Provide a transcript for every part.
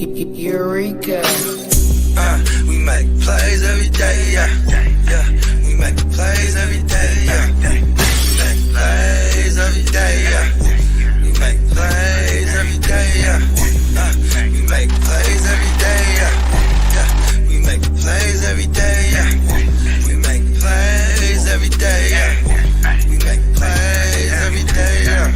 Eureka. We make plays every day, yeah. We make plays every day, yeah. We make plays every day, yeah. We make plays every day, yeah. We make plays every day, yeah. We make plays every day, yeah. We make plays every day, yeah. We make plays every day, yeah.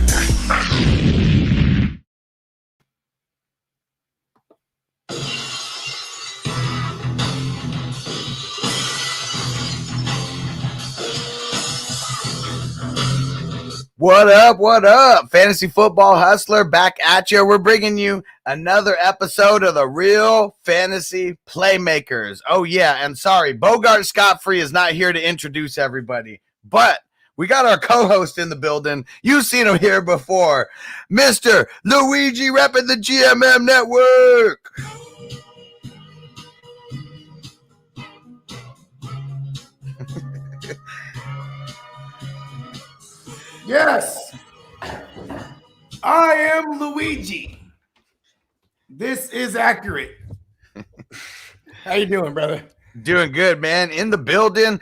What up? What up? Fantasy Football Hustler back at you. We're bringing you another episode of the Real Fantasy Playmakers. Oh, yeah. And sorry, Bogard Scott-Free is not here to introduce everybody, but we got our co-host in the building. You've seen him here before. Mr. Luigi repping the GMM Network. Yes, I am Luigi. This is accurate. How you doing, brother? Doing good, man. In the building.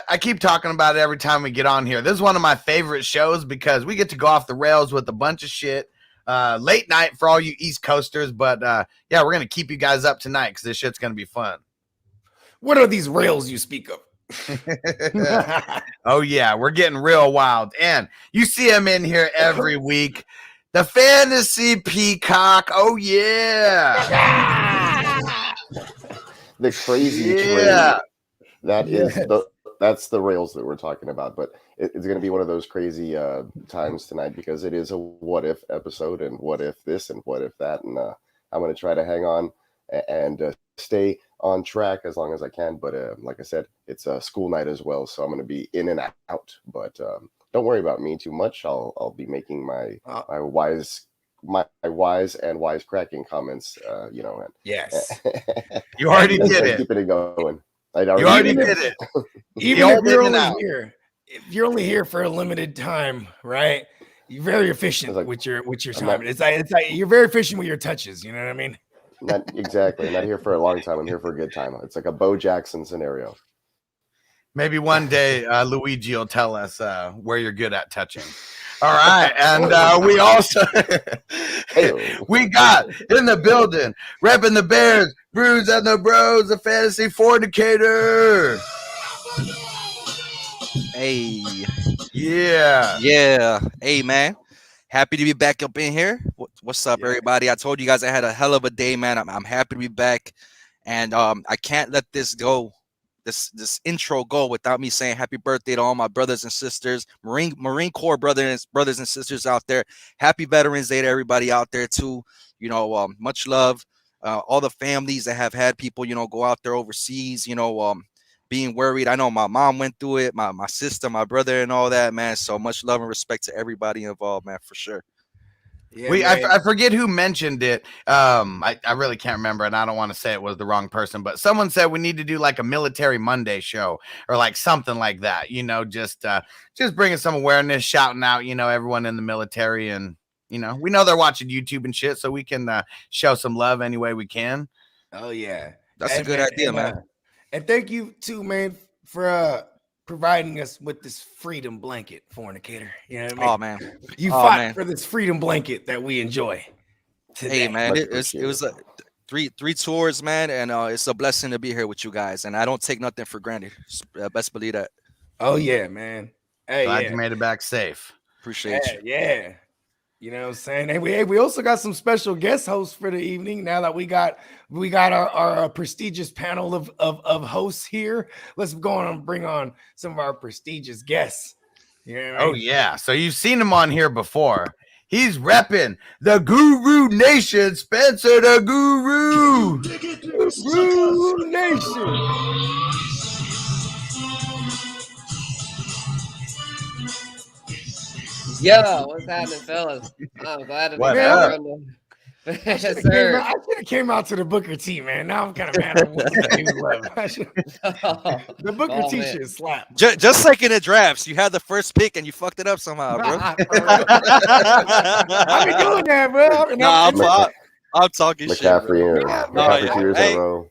I keep talking about it every time we get on here. This is one of my favorite shows because we get to go off the rails with a bunch of shit. Late night for all you East Coasters, but yeah, we're going to keep you guys up tonight because this shit's going to be fun. What are these rails you speak of? Oh, yeah, we're getting real wild. And you see him in here every week. The Fantasy Peacock. Oh, yeah. The crazy yeah. Train. That's the rails that we're talking about. But it's going to be one of those crazy times tonight because it is a what if episode and what if this and what if that. And I'm going to try to hang on and stay on track as long as I can. But like I said, it's a school night as well. So I'm going to be in and out. But don't worry about me too much. I'll be making my wise and wisecracking comments, And, yes. You already did it. Keeping it going. You already did it. Even if you're only here, if you're only here for a limited time, right? You're very efficient with your time. It's like you're very efficient with your touches. You know what I mean? Not exactly. Not here for a long time. I'm here for a good time. It's like a Bo Jackson scenario. Maybe one day Luigi will tell us where you're good at touching. All right. And we also we got in the building, repping the Bears, Brews and the Bros, the Fantasy Fornicator. Hey. Yeah. Yeah. Hey, man. Happy to be back up in here. What's up, everybody? I told you guys I had a hell of a day, man. I'm happy to be back. And I can't let this go. This intro go without me saying happy birthday to all my brothers and sisters, Marine Corps brothers and sisters out there. Happy Veterans Day to everybody out there too. Much love. All the families that have had people, go out there overseas, being worried. I know my mom went through it, my sister, my brother, and all that, man. So much love and respect to everybody involved, man, for sure. Yeah, I forget who mentioned it. I really can't remember, and I don't want to say it was the wrong person, but someone said we need to do like a Military Monday show or like something like that. Just bringing some awareness, shouting out, everyone in the military, and we know they're watching YouTube and shit, so we can show some love any way we can. Oh yeah, that's a good idea, man. And thank you too, man, for providing us with this freedom blanket, Fornicator. You know what I mean? Oh man, you fought for this freedom blanket that we enjoy today. Hey man, it was three tours, man, and it's a blessing to be here with you guys. And I don't take nothing for granted. Best believe that. Oh yeah, man. Hey, glad you made it back safe. Appreciate you. Yeah. You know what I'm saying? Hey, we also got some special guest hosts for the evening. Now that we got our prestigious panel of hosts here, let's go on and bring on some of our prestigious guests. You know what I mean? Oh yeah, so you've seen him on here before. He's repping the Guru Nation, Spencer the Guru. Guru Nation. Yo, what's happening, fellas? I'm glad to be back. I should have came out to the Booker T, man. Now I'm kind of mad at what the Booker T shit slapped. Just like in the drafts, you had the first pick and you fucked it up somehow, bro. I've been doing that, bro. I'm talking shit, bro. McCaffrey 2 years in a row.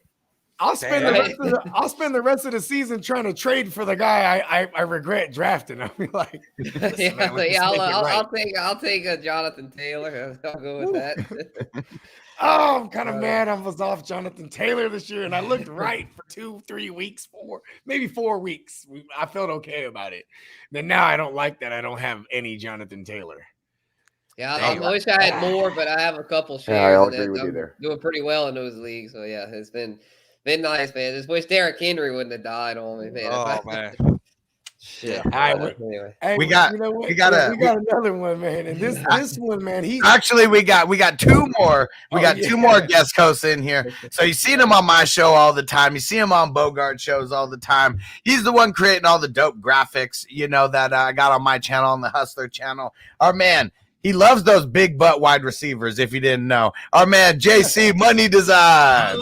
I'll spend the rest of the season trying to trade for the guy I regret drafting. I'll be like, I'll take a Jonathan Taylor. I'll go with that. I'm kind of mad I was off Jonathan Taylor this year, and I looked right for 2-3 weeks, maybe 4 weeks. I felt okay about it. Then now I don't like that I don't have any Jonathan Taylor. Yeah, I wish I had more, but I have a couple shares. Yeah, I'll agree with you there. Doing pretty well in those leagues. So yeah, it's been nice, man. Just wish Derrick Henry wouldn't have died on me, man. Oh man. Shit. Anyway. Hey, we got another one, man. And this one, man, we got two more. We got two more guest hosts in here. So you seen him on my show all the time. You see him on Bogard shows all the time. He's the one creating all the dope graphics, that I got on my channel, on the Hustler channel. Our man, he loves those big butt wide receivers, if you didn't know. Our man, JC Money Design.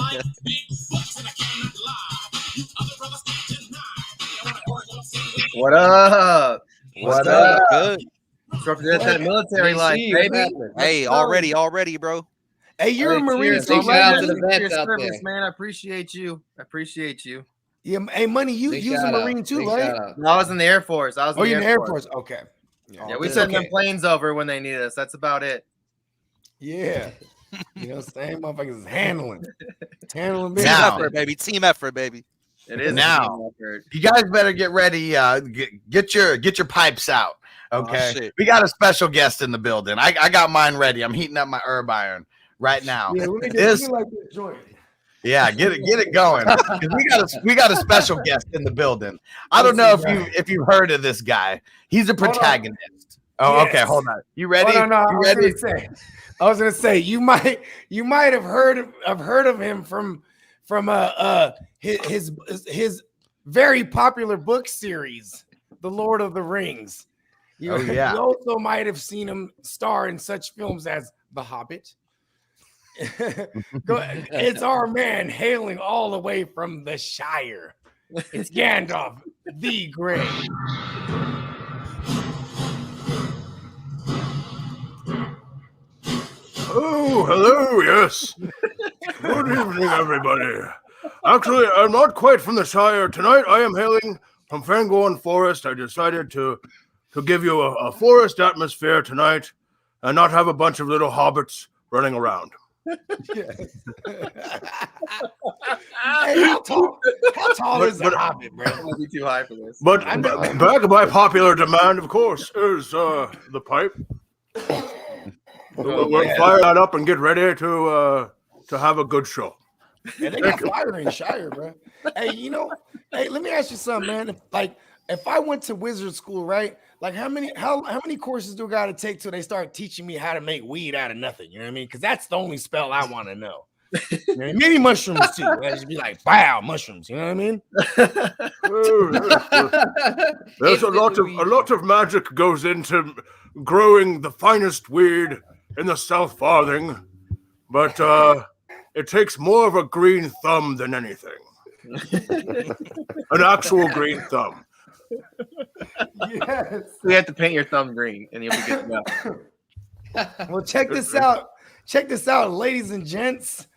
What up? What's up? Good. Represent that military life, baby. Hey, already, bro. Hey, you're a Marine too, Big shout out to the vets out service, there. man. I appreciate you. Yeah, hey, Money, you're a Marine too, right? No, I was in the Air Force. You're in the Air Force. Okay. Yeah, we send them planes over when they need us. That's about it. Yeah. Same motherfuckers is handling Team effort, baby. Team effort, baby. It is now. You guys better get ready. Get your pipes out. Okay. We got a special guest in the building. I got mine ready. I'm heating up my herb iron right now. Yeah, let me this joint. Yeah, get it going. We got a special guest in the building. I don't know if you've heard of this guy. He's a protagonist. Oh, yes. Okay. Hold on. You ready? No. You ready? I was gonna say you might have heard of him from his very popular book series, The Lord of the Rings. You also might have seen him star in such films as The Hobbit. It's our man hailing all the way from the Shire. It's Gandalf the Grey. Oh, hello, yes. Good evening, everybody. Actually, I'm not quite from the Shire. Tonight, I am hailing from Fangorn Forest. I decided to give you a forest atmosphere tonight and not have a bunch of little hobbits running around. Yes. Hey, how tall is the hobbit, bro? I'll be too high for this. But back by popular demand, of course, is the pipe. We'll fire that up and get ready to have a good show. Yeah, they got fire in Shire, bro. Hey, let me ask you something, man. If I went to wizard school, right? Like how many courses do I got to take till they start teaching me how to make weed out of nothing? You know what I mean? Because that's the only spell I want to know. Many mushrooms too. I just be like, wow, mushrooms. You know what I mean? There's a lot of magic goes into growing the finest weed in the South Farthing, but it takes more of a green thumb than anything. An actual green thumb. Yes. You have to paint your thumb green, and you'll be good to go. Well, check this out. Check this out, ladies and gents,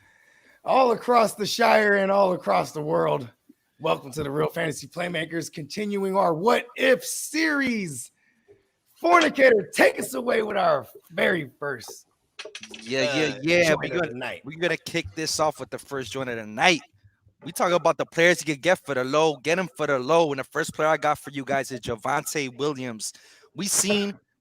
all across the Shire and all across the world. Welcome to the Real Fantasy Playmakers, continuing our What If series. Fornicator, take us away with our very first. Yeah. We're gonna kick this off with the first joint of the night. We talk about the players you can get for the low, get them for the low. And the first player I got for you guys is Javonte Williams.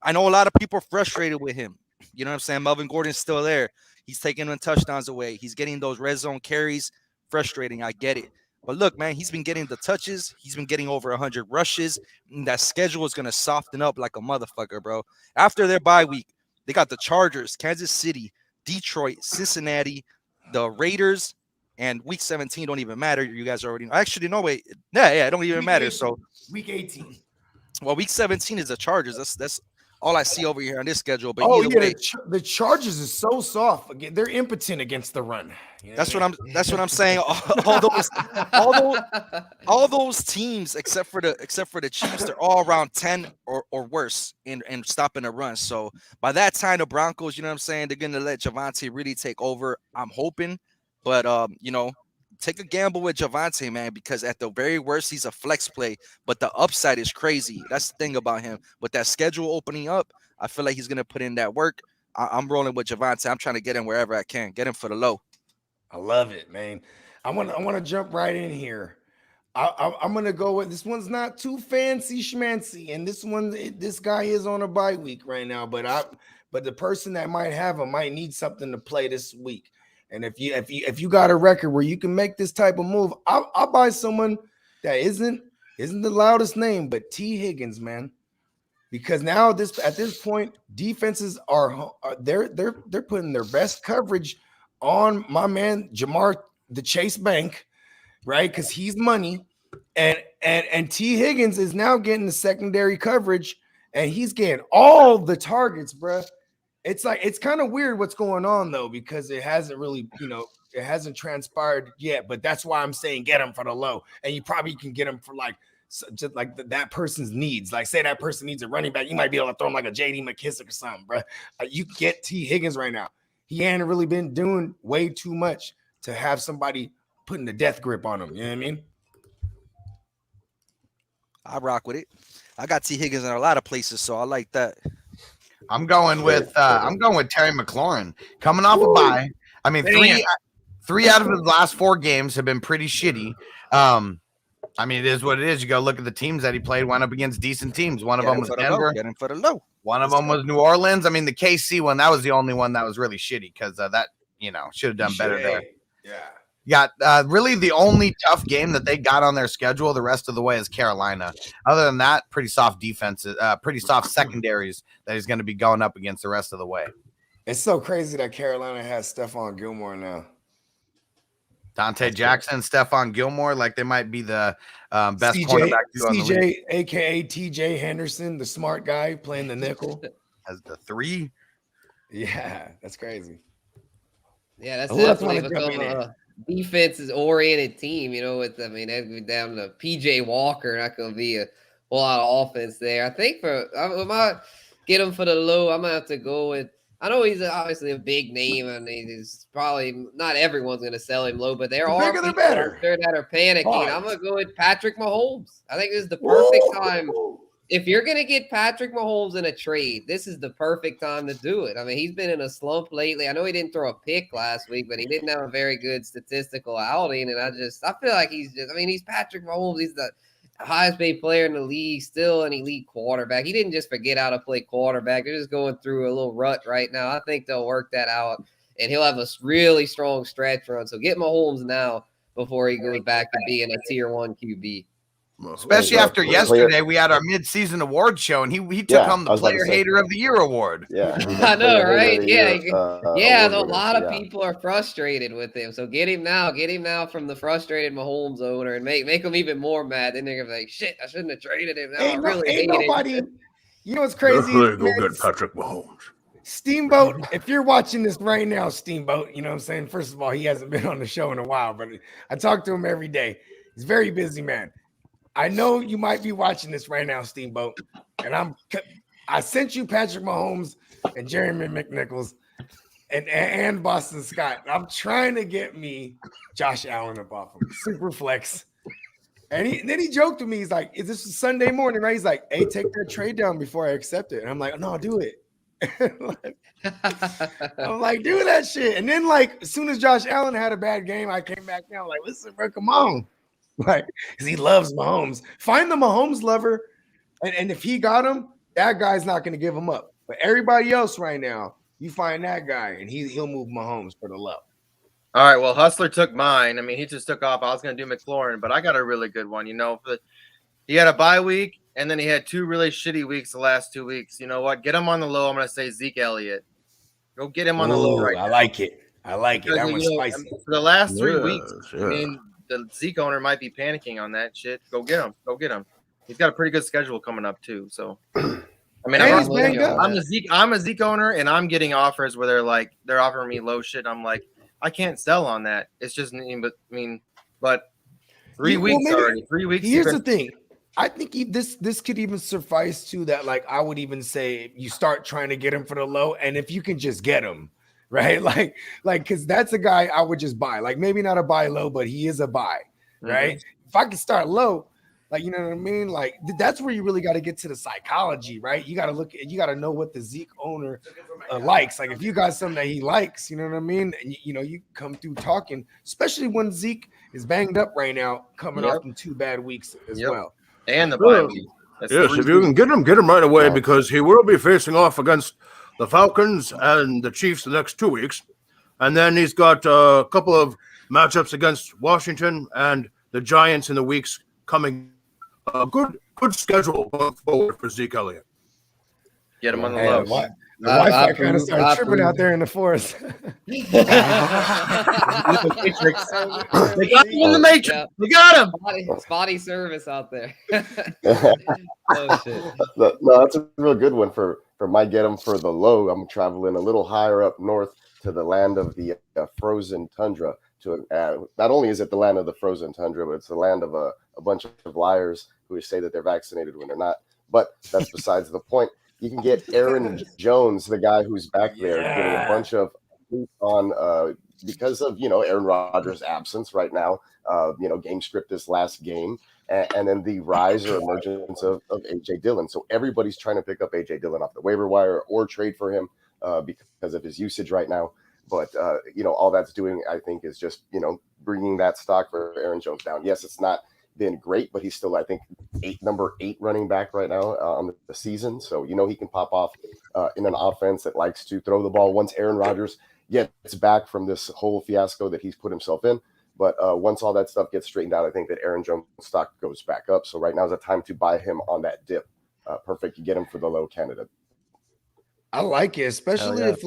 I know a lot of people are frustrated with him. You know what I'm saying? Melvin Gordon's still there. He's taking them touchdowns away. He's getting those red zone carries. Frustrating, I get it. But look, man, he's been getting the touches. He's been getting over 100 rushes. And that schedule is going to soften up like a motherfucker, bro. After their bye week, they got the Chargers, Kansas City, Detroit, Cincinnati, the Raiders, and week 17 don't even matter. You guys already know. Actually, no, wait. Yeah, it don't even matter. So week 18. Well, week 17 is the Chargers. That's all I see over here on this schedule. But Oh either yeah, way, the Chargers is so soft. Again, they're impotent against the run. You know that's what I what I'm saying. All those teams except for the Chiefs, they're all around 10 or worse in stopping the run. So by that time, the Broncos, you know what I'm saying, they're gonna let Javonte really take over. I'm hoping, but take a gamble with Javonte, man, because at the very worst, he's a flex play, but the upside is crazy. That's the thing about him. With that schedule opening up, I feel like he's gonna put in that work. I'm rolling with Javonte. I'm trying to get him wherever I can. Get him for the low. I love it, man. I want to jump right in here. I'm gonna go with this one's not too fancy schmancy, and this guy is on a bye week right now. But the person that might have him might need something to play this week. And if you got a record where you can make this type of move, I'll buy someone that isn't the loudest name, but T. Higgins, man. Because now at this point, defenses are they're putting their best coverage on my man Jamar the Chase Bank, right? Because he's money, and T. Higgins is now getting the secondary coverage, and he's getting all the targets, bruh. It's kind of weird what's going on though, because it hasn't really, it hasn't transpired yet. But that's why I'm saying get him for the low, and you probably can get him for just like that person's needs. Like, say that person needs a running back, you might be able to throw him like a JD McKissick or something, bro. You get T. Higgins right now. He ain't really been doing way too much to have somebody putting the death grip on him. You know what I mean? I rock with it. I got T. Higgins in a lot of places, so I like that. I'm going with Terry McLaurin coming off a bye. I mean, three out of his last 4 games have been pretty shitty. I mean, it is what it is. You go look at the teams that he played, went up against decent teams. One of them was Denver. Get him for the low. One of them was New Orleans. I mean, the KC one, that was the only one that was really shitty because that, should have done better there. Yeah. Really the only tough game that they got on their schedule the rest of the way is Carolina. Other than that, pretty soft defenses, pretty soft secondaries that he's going to be going up against the rest of the way. It's so crazy that Carolina has Stephon Gilmore now. Dante Jackson, Stephon Gilmore, like they might be the best cornerback. CJ, a.k.a. TJ Henderson, the smart guy playing the nickel. As the 3. Yeah, that's crazy. Yeah, that's definitely become a defenses-oriented team, that'd be down to P.J. Walker. Not going to be a whole lot of offense there. I think get him for the low, I'm going to have to go with, I know he's obviously a big name, and he's probably not everyone's going to sell him low, but there are people out there that are panicking. I'm going to go with Patrick Mahomes. I think this is the perfect time. If you're going to get Patrick Mahomes in a trade, this is the perfect time to do it. I mean, he's been in a slump lately. I know he didn't throw a pick last week, but he didn't have a very good statistical outing, and I feel like he's Patrick Mahomes. He's the highest paid player in the league, still an elite quarterback. He didn't just forget how to play quarterback. They're just going through a little rut right now. I think they'll work that out, and he'll have a really strong stretch run. So get Mahomes now before he goes back to being a tier 1 QB. Especially after yesterday, we had our mid-season award show, and he took home the Player Hater of the Year award. Yeah, I know, right? Yeah, a lot of people are frustrated with him. So get him now. Get him now from the frustrated Mahomes owner, and make him even more mad. Then they're gonna be like, "Shit, I shouldn't have traded him." Now Ain't nobody. You know what's crazy? Definitely go get Patrick Mahomes. Steamboat, if you're watching this right now, Steamboat, you know what I'm saying? First of all, he hasn't been on the show in a while, but I talk to him every day. He's a very busy man. I know you might be watching this right now, Steamboat, and I sent you Patrick Mahomes and Jeremy McNichols and Boston Scott. I'm trying to get me Josh Allen up off him, super flex. And then he joked with me. He's like, "Is this a Sunday morning?" Right? He's like, "Hey, take that trade down before I accept it." And I'm like, "No, do it." I'm like, "Do that shit." And then, as soon as Josh Allen had a bad game, I came back down like, "Listen, bro, come on." Because he loves Mahomes. Find the Mahomes lover, and if he got him, that guy's not going to give him up. But everybody else right now, you find that guy, and he'll move Mahomes for the low. All right, well, Hustler took mine. I mean, he just took off. I was going to do Mclaurin, but I got a really good one. He had a bye week, and then he had 2 really shitty weeks the last 2 weeks. You know what? Get him on the low. I'm going to say Zeke Elliott. Go get him on the low right now. I like it. That one's spicy. For the last 3 weeks, I mean, the Zeke owner might be panicking on that shit. Go get him. He's got a pretty good schedule coming up too. So I mean, And he's banged up. I'm a Zeke owner, and I'm getting offers where they're offering me low shit. I'm like, I can't sell on that. It's just, but 3 weeks already. 3 weeks. Here's the thing. I think this could even suffice to that. Like, I would even say you start trying to get him for the low, and if you can just get him, right? Like, because that's a guy I would just buy. Like, maybe not a buy low, but he is a buy, right? Mm-hmm. If I can start low, like, you know what I mean? Like, that's where you really got to get to the psychology, right? You got to know what the Zeke owner likes. Like, if you got something that he likes, you know what I mean? And, you come through talking, especially when Zeke is banged up right now, coming off from 2 bad weeks as well. And the bye week. Yes, if you can get him right away, because he will be facing off against the Falcons and the Chiefs the next 2 weeks. And then he's got a couple of matchups against Washington and the Giants in the weeks coming. Good schedule going forward for Zeke Elliott. Get him on the low. The Wi-Fi kind of started tripping out there in the forest. They got him in the Matrix. We got him. Spotty service out there. Oh, shit. No, that's a real good one for my get him for the low. I'm traveling a little higher up north to the land of the frozen tundra. Not only is it the land of the frozen tundra, but it's the land of a bunch of liars who say that they're vaccinated when they're not. But that's besides the point. You can get Aaron Jones, the guy who's back there, getting a bunch of on because of Aaron Rodgers' absence right now. Game script this last game, and then the rise or emergence of AJ Dillon. So everybody's trying to pick up AJ Dillon off the waiver wire or trade for him because of his usage right now. But all that's doing, I think, is just bringing that stock for Aaron Jones down. Yes, it's not been great, but he's still, I think, number 8 running back right now on the season. So he can pop off in an offense that likes to throw the ball once Aaron Rodgers gets back from this whole fiasco that he's put himself in. But once all that stuff gets straightened out, I think that Aaron Jones' stock goes back up. So right now is a time to buy him on that dip. Perfect. You get him for the low candidate. I like it, especially if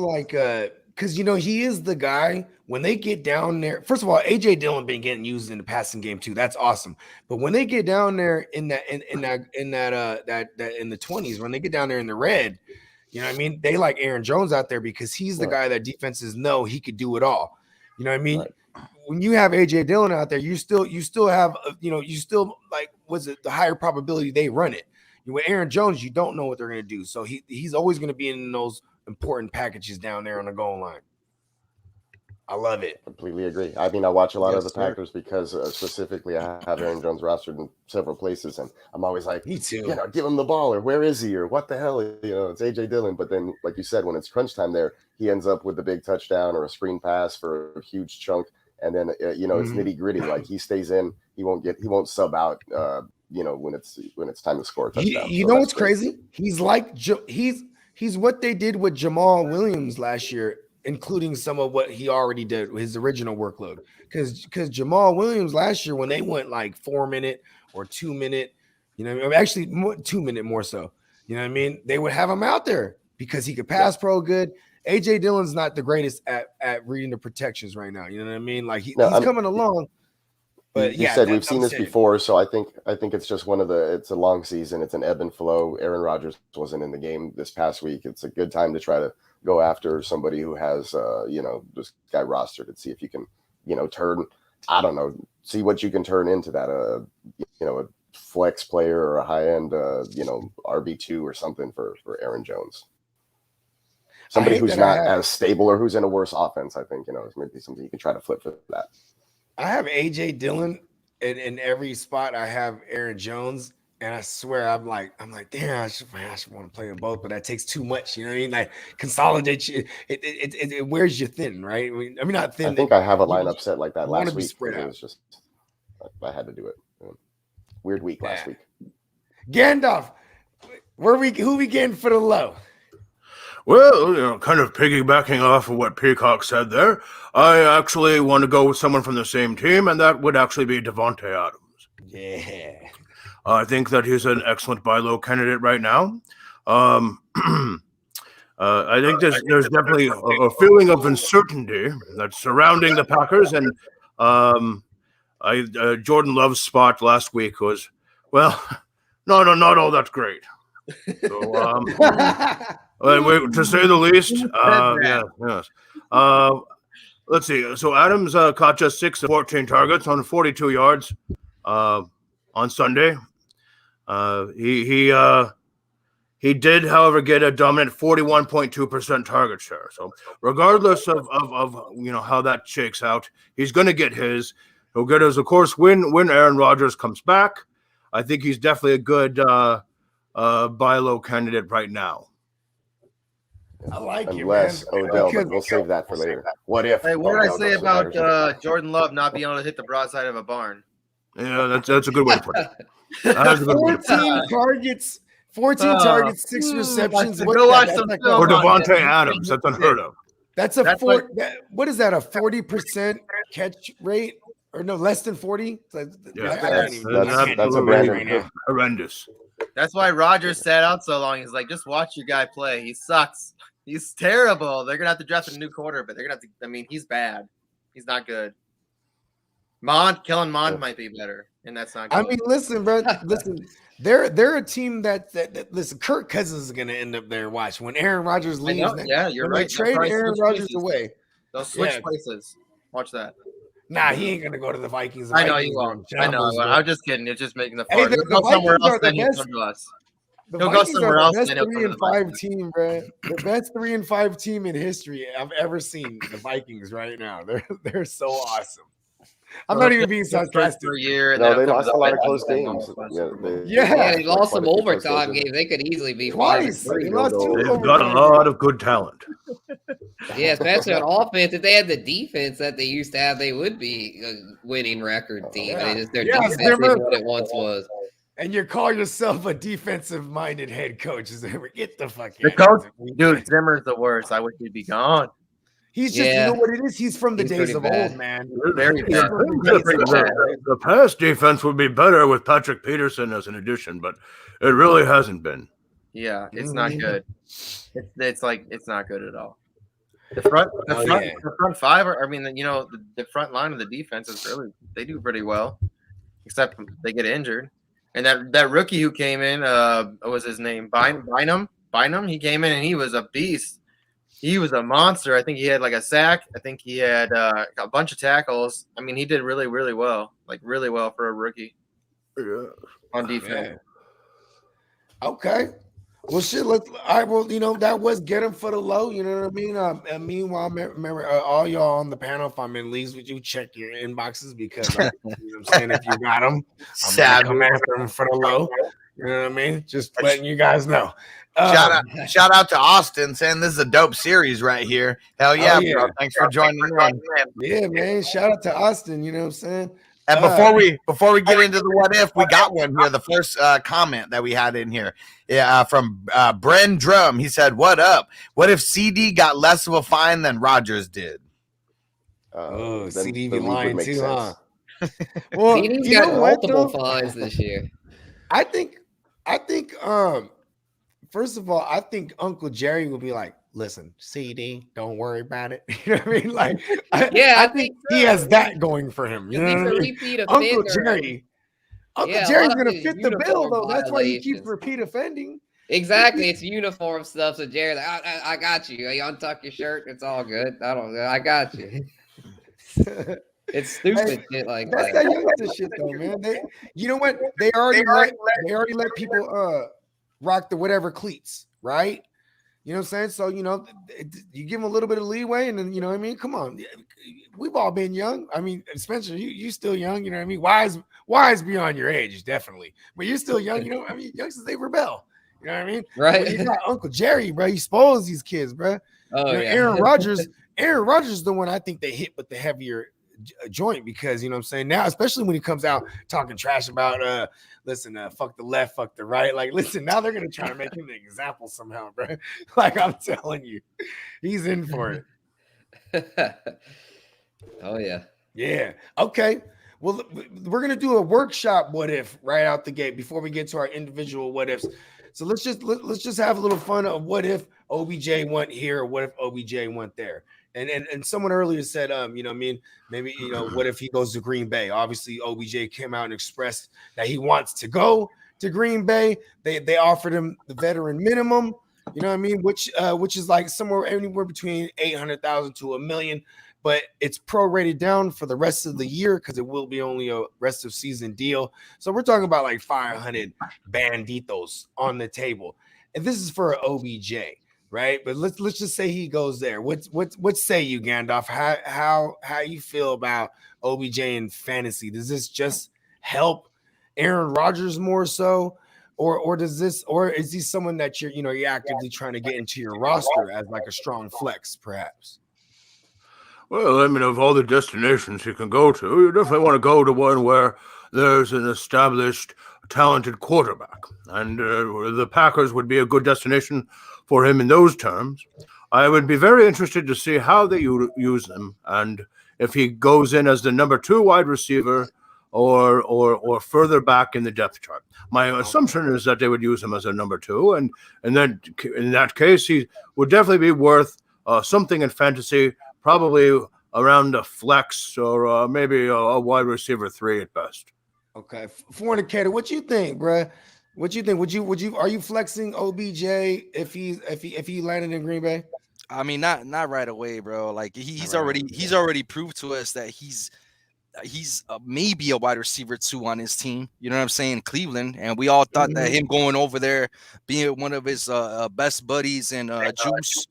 because he is the guy when they get down there. First of all, AJ Dillon been getting used in the passing game too. That's awesome. But when they get down there in the 20s, when they get down there in the red, they like Aaron Jones out there because he's the guy that defenses know he could do it all. You know what I mean? Right. When you have AJ Dillon out there, you still have was it the higher probability they run it. With Aaron Jones, you don't know what they're going to do. So he's always going to be in those important packages down there on the goal line. I love it. Completely agree. I mean, I watch a lot of the Packers because specifically I have Aaron Jones rostered in several places, and I'm always like, me too. Give him the ball, or where is he, or what the hell, it's AJ Dillon. But then, like you said, when it's crunch time there, he ends up with the big touchdown or a screen pass for a huge chunk, and then it's nitty gritty. Like he stays in, he won't sub out. When it's time to score a touchdown. You know what's crazy? He's like he's what they did with Jamal Williams last year, including some of what he already did with his original workload. Because Jamal Williams last year, when they went like 4-minute or 2-minute, actually 2-minute more so, they would have him out there because he could pass pro good. AJ Dillon's not the greatest at reading the protections right now. You know what I mean? Like he's coming along. But you said we've seen this before, so I think it's just it's a long season. It's an ebb and flow. Aaron Rodgers wasn't in the game this past week. It's a good time to try to go after somebody who has this guy rostered and see if you can see what you can turn into that a flex player or a high end RB2 or something for Aaron Jones. Somebody who's not as stable or who's in a worse offense. I think it's maybe something you can try to flip for that. I have AJ Dillon in every spot. I have Aaron Jones, and I swear I'm like, damn, I should want to play them both, but that takes too much. You know what I mean? Like consolidate you. It wears you thin, right? I mean, not thin. I think I have a lineup set like that last week. It was just I had to do it. Weird week last week. Gandalf, who we getting for the low? Well, kind of piggybacking off of what Peacock said there, I actually want to go with someone from the same team, and that would actually be Devante Adams. Yeah. I think that he's an excellent buy low candidate right now. I think there's definitely a feeling of uncertainty that's surrounding the Packers, and Jordan Love's spot last week was, not all that great. So, wait, to say the least, yes. Let's see. So Adams caught just 6 of 14 targets on 42 yards on Sunday. He did, however, get a dominant 41.2% target share. So regardless of how that shakes out, he's going to get his. He'll get his, of course, when Aaron Rodgers comes back. I think he's definitely a good buy low candidate right now. I like Unless it, man. Odell, but we'll save that for later. What if? Hey, what did I Odell say goes to about Rodgers? Jordan Love not being able to hit the broadside of a barn? Yeah, that's a good way to put it. That's a good way to put it. 14 targets, 6 receptions. Go watch some like film Or on Devante it. Adams. That's unheard of. That's a That's four. What is that? A 40% catch rate, or no, less than 40? Yeah, that's a brand right now. horrendous. That's why Rodgers sat out so long. He's like, just watch your guy play. He sucks. He's terrible. They're gonna have to draft a new quarter, but they're gonna have to. I mean, he's bad. He's not good. Kellen Mond might be better, and that's not good. I mean, listen, bro. Listen, they're a team that listen. Kirk Cousins is gonna end up there. Watch when Aaron Rodgers leaves. Yeah, you're when they right. trade Aaron Rodgers away. They'll switch places. Watch that. Nah, he ain't gonna go to the Vikings. I know you won't. I know. I'm just kidding. It's just making the fun. Hey, He'll go somewhere else, then he'll best- come to us. The He'll go Vikings somewhere are else, the best then he'll come 3 to and the 5 Vikings. team, bro. The best 3 and 5 team in history I've ever seen. The Vikings right now. They're so awesome. I'm not even being sarcastic. For a year, No, they lost a lot of close games. Yeah, they lost some quite a few close overtime games. games. They could easily be Twice. 5-3. They lost 2 They've got a overtime. lot of good talent. Yeah, especially on offense. If they had the defense that they used to have, they would be a winning record team. Yeah. Their Yeah, defense remember- isn't what it once was. And you call yourself a defensive-minded head coach. Get the fuck The out. coach, dude, Zimmer's the worst. I wish he'd be gone. He's just, Yeah. you know what it is? He's from the He's days pretty of bad. old, man. Very He's bad. from the days of old. The pass defense would be better with Patrick Peterson as an addition, but it really hasn't been. Yeah, it's not good. It's like it's not good at all. The front five. The front line of the defense is they do pretty well, except they get injured. And that rookie who came in, what was his name? Bynum. He came in and he was a beast. He was a monster. I think he had like a sack. I think he had a bunch of tackles. I mean, he did really, really well. Like really well for a rookie on defense. Man. Okay. Well, shit. All right. Well, that was get him for the low. You know what I mean? And meanwhile, remember all y'all on the panel. If I'm in leagues with you, check your inboxes because you know what I'm saying, if you got them, I'm gonna come after them for the low. You know what I mean? Just letting you guys know. Shout out to Austin saying this is a dope series right here. Hell yeah, bro. Thanks for joining in. Yeah, man. Shout out to Austin. You know what I'm saying? And before we get into the what if, we got one here. The first comment that we had in here, from Bren Drum. He said, "What up? What if CD got less of a fine than Rodgers did?" CD be lying too, huh? Well, CD's got multiple fines this year. I think. First of all, I think Uncle Jerry will be like, "Listen, CD, don't worry about it." You know what I mean? Like, I think he has that going for him. You know what I mean? Uncle Jerry's gonna fit the bill, though. That's why he keeps repeat offending. Exactly, it's uniform stuff. So Jerry's like, I got you. You untuck your shirt. It's all good. I got you. It's stupid shit like that's that. That's that youngster shit, though, man. You know what? They already let people rock the whatever cleats, right? You know what I'm saying? So, you give them a little bit of leeway, and then, you know what I mean? Come on. We've all been young. I mean, Spencer, you still young, you know what I mean? Wise beyond your age, definitely. But you're still young, you know what I mean? Youngsters, they rebel. You know what I mean? Right. But you got Uncle Jerry, bro. He spoils these kids, bro. Oh, yeah. Aaron Rodgers is the one I think they hit with the heavier joint, because you know what I'm saying, now especially when he comes out talking trash about fuck the left, fuck the right, like listen, now they're gonna try to make him an example somehow, bro. Like I'm telling you, he's in for it. Oh yeah. Okay, well, we're gonna do a workshop what if right out the gate before we get to our individual what ifs. So let's just have a little fun of what if OBJ went here, or what if OBJ went there. And someone earlier said, maybe what if he goes to Green Bay? Obviously, OBJ came out and expressed that he wants to go. to Green Bay. They offered him the veteran minimum, you know what I mean, which is like anywhere between 800,000 to $1 million, but it's prorated down for the rest of the year because it will be only a rest of season deal. So we're talking about like 500 banditos on the table, and this is for OBJ, right? But let's just say he goes there. What say you, Gandalf? How you feel about OBJ in fantasy? Does this just help Aaron Rodgers more so? Or is he someone that you're actively trying to get into your roster as like a strong flex, perhaps? Well, I mean, of all the destinations you can go to, you definitely want to go to one where there's an established, talented quarterback. And the Packers would be a good destination for him in those terms. I would be very interested to see how they use him, and if he goes in as the number 2 wide receiver or further back in the depth chart. My assumption is that they would use him as a number 2, and then in that case, he would definitely be worth something in fantasy, probably around a flex or maybe a wide receiver 3 at best. Okay, Fornicator, what you think, bruh? What you think? Are you flexing OBJ if he landed in Green Bay? I mean, not right away, bro. Like he's already proved to us that he's maybe a wide receiver 2 on his team. You know what I'm saying? Cleveland, and we all thought that him going over there, being one of his best buddies and Juice,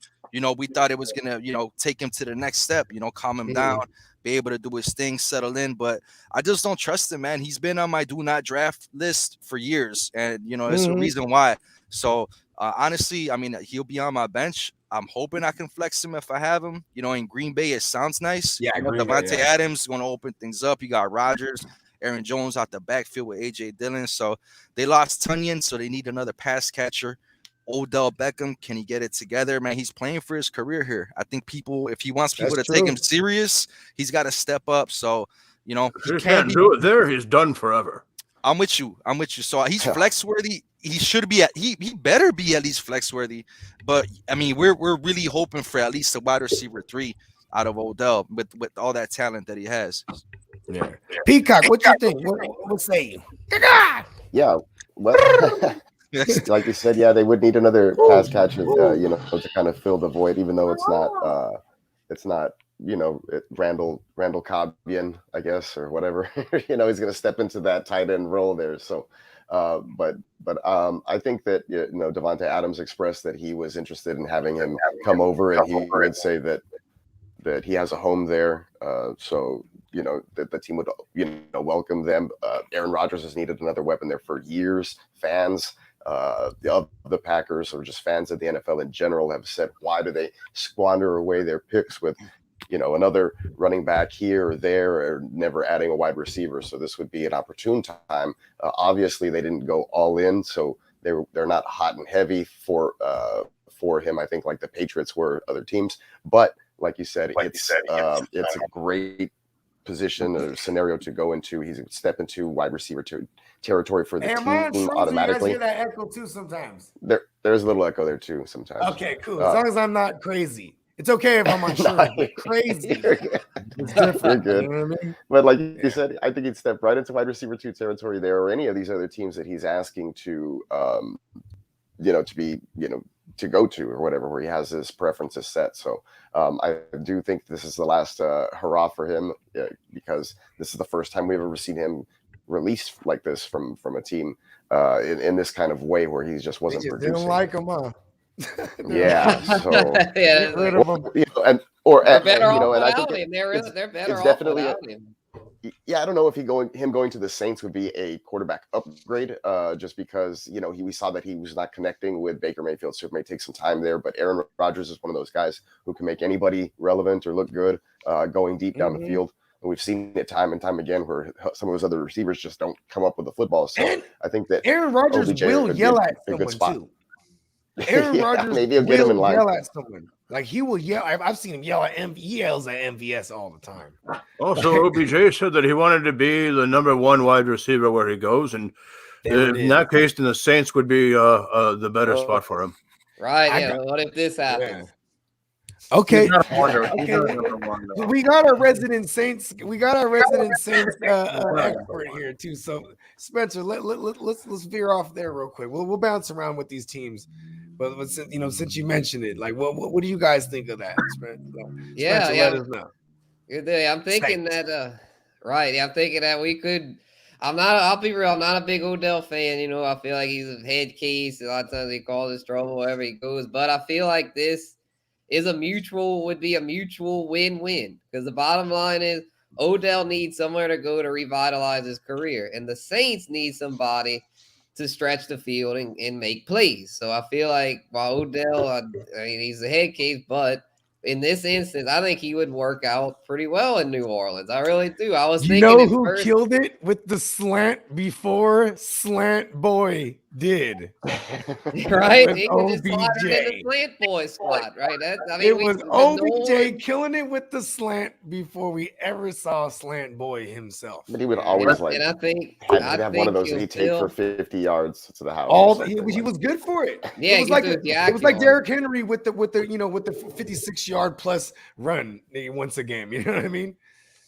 we thought it was gonna, take him to the next step. Calm him down, be able to do his thing, settle in. But I just don't trust him, man. He's been on my do not draft list for years, and it's a reason why. So honestly, I mean, he'll be on my bench. I'm hoping I can flex him if I have him. In Green Bay, it sounds nice. Yeah, Devante Adams going to open things up. You got Rodgers, Aaron Jones out the backfield with A.J. Dillon. So they lost Tunyon, so they need another pass catcher. Odell Beckham, can he get it together? Man, he's playing for his career here. I think if he wants people to take him serious, he's got to step up. So, he can't do it there. He's done forever. I'm with you. So he's flex worthy. He should be he better be at least flex worthy. But I mean, we're really hoping for at least a wide receiver 3 out of Odell with all that talent that he has. Yeah. Peacock, what you think? What say you? Yeah. Well, like you said, they would need another pass catcher, to kind of fill the void, even though it's not Randall Cobbien, I guess, or whatever. He's going to step into that tight end role there. So, but I think that Devante Adams expressed that he was interested in having him come over, and he would say that he has a home there. So that the team would welcome them. Aaron Rodgers has needed another weapon there for years. Fans of the Packers, or just fans of the NFL in general, have said, why do they squander away their picks with another running back here or there, or never adding a wide receiver? So this would be an opportune time. Obviously, they didn't go all in, so they're not hot and heavy for him. I think like the Patriots were other teams, but like you said, it's a great position or scenario to go into. He's a step into wide receiver territory for the team automatically. You guys hear that echo too sometimes. There's a little echo there too sometimes. Okay, cool. As long as I'm not crazy. It's okay if I'm on shrooms, but crazy. It's different. You're good. You know what I mean? But like you said, I think he'd step right into wide receiver 2 territory there, or any of these other teams that he's asking to, to go to, or whatever, where he has his preferences set. So I do think this is the last hurrah for him, because this is the first time we've ever seen him released like this from a team in this kind of way, where he just wasn't producing. Didn't like him, huh? Yeah, so Yeah, they're better and off I think without him. They're better it's off definitely without him. Yeah, I don't know if him going to the Saints would be a quarterback upgrade, just because we saw that he was not connecting with Baker Mayfield, so it may take some time there. But Aaron Rodgers is one of those guys who can make anybody relevant or look good going deep down the field. And we've seen it time and time again where some of those other receivers just don't come up with the football. So I think that Aaron Rodgers will yell at someone too. Aaron Rodgers maybe he'll get him in line. Yell at someone. Like he will yell. I've seen him yell at he yells at MVS all the time. Also, OBJ said that he wanted to be the number 1 wide receiver where he goes, and in that case, then the Saints would be the better spot for him. Right. Yeah. What if this happens? Okay. He's not a wonder. He's not a number one, though. We got our resident Saints. We got our resident Saints expert here too. So Spencer, let's veer off there real quick. We'll bounce around with these teams, but since you mentioned it, like what do you guys think of that, Spencer? Yeah, Let us know. I'm thinking Saints. that. Right. Yeah, I'm thinking that we could. I'll be real. I'm not a big Odell fan. I feel like he's a head case. A lot of times he causes trouble wherever he goes. But I feel like this would be a mutual win-win, because the bottom line is Odell needs somewhere to go to revitalize his career, and the Saints need somebody to stretch the field and make plays. So I feel like while Odell, I mean, he's a head case, but in this instance, I think he would work out pretty well in New Orleans. I really do. I was thinking, You know who killed it with the slant before Slant Boy did? Right? He could just OBJ. slide it in the slant boy spot, right? It was OBJ killing it with the slant before we ever saw Slant Boy himself. But he would always and I think have one of those that he'd take for 50 yards to the house. He was good for it. Yeah, it was like Derrick Henry with the 56-yard plus run once a game. You know what I mean?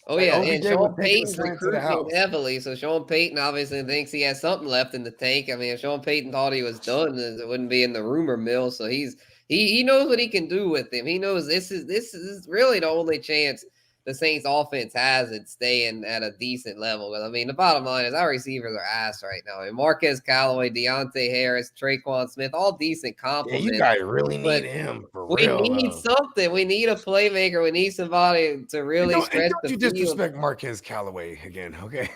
Oh, yeah, OBJ and Sean would take the Payton's slant to the recruiting house. heavily, so Sean Payton obviously thinks he has something left in the tank. I mean, if Sean Payton thought he was done, then it wouldn't be in the rumor mill. So he knows what he can do with him. He knows this is really the only chance the Saints offense has at staying at a decent level. Because I mean, the bottom line is our receivers are ass right now. I mean, Marquez Callaway, Deontay Harris, Traquan Smith, all decent compliments. Yeah, you guys really need him for real. We need something. We need a playmaker. We need somebody to really stretch the field. Don't you disrespect Marquez Callaway again, okay?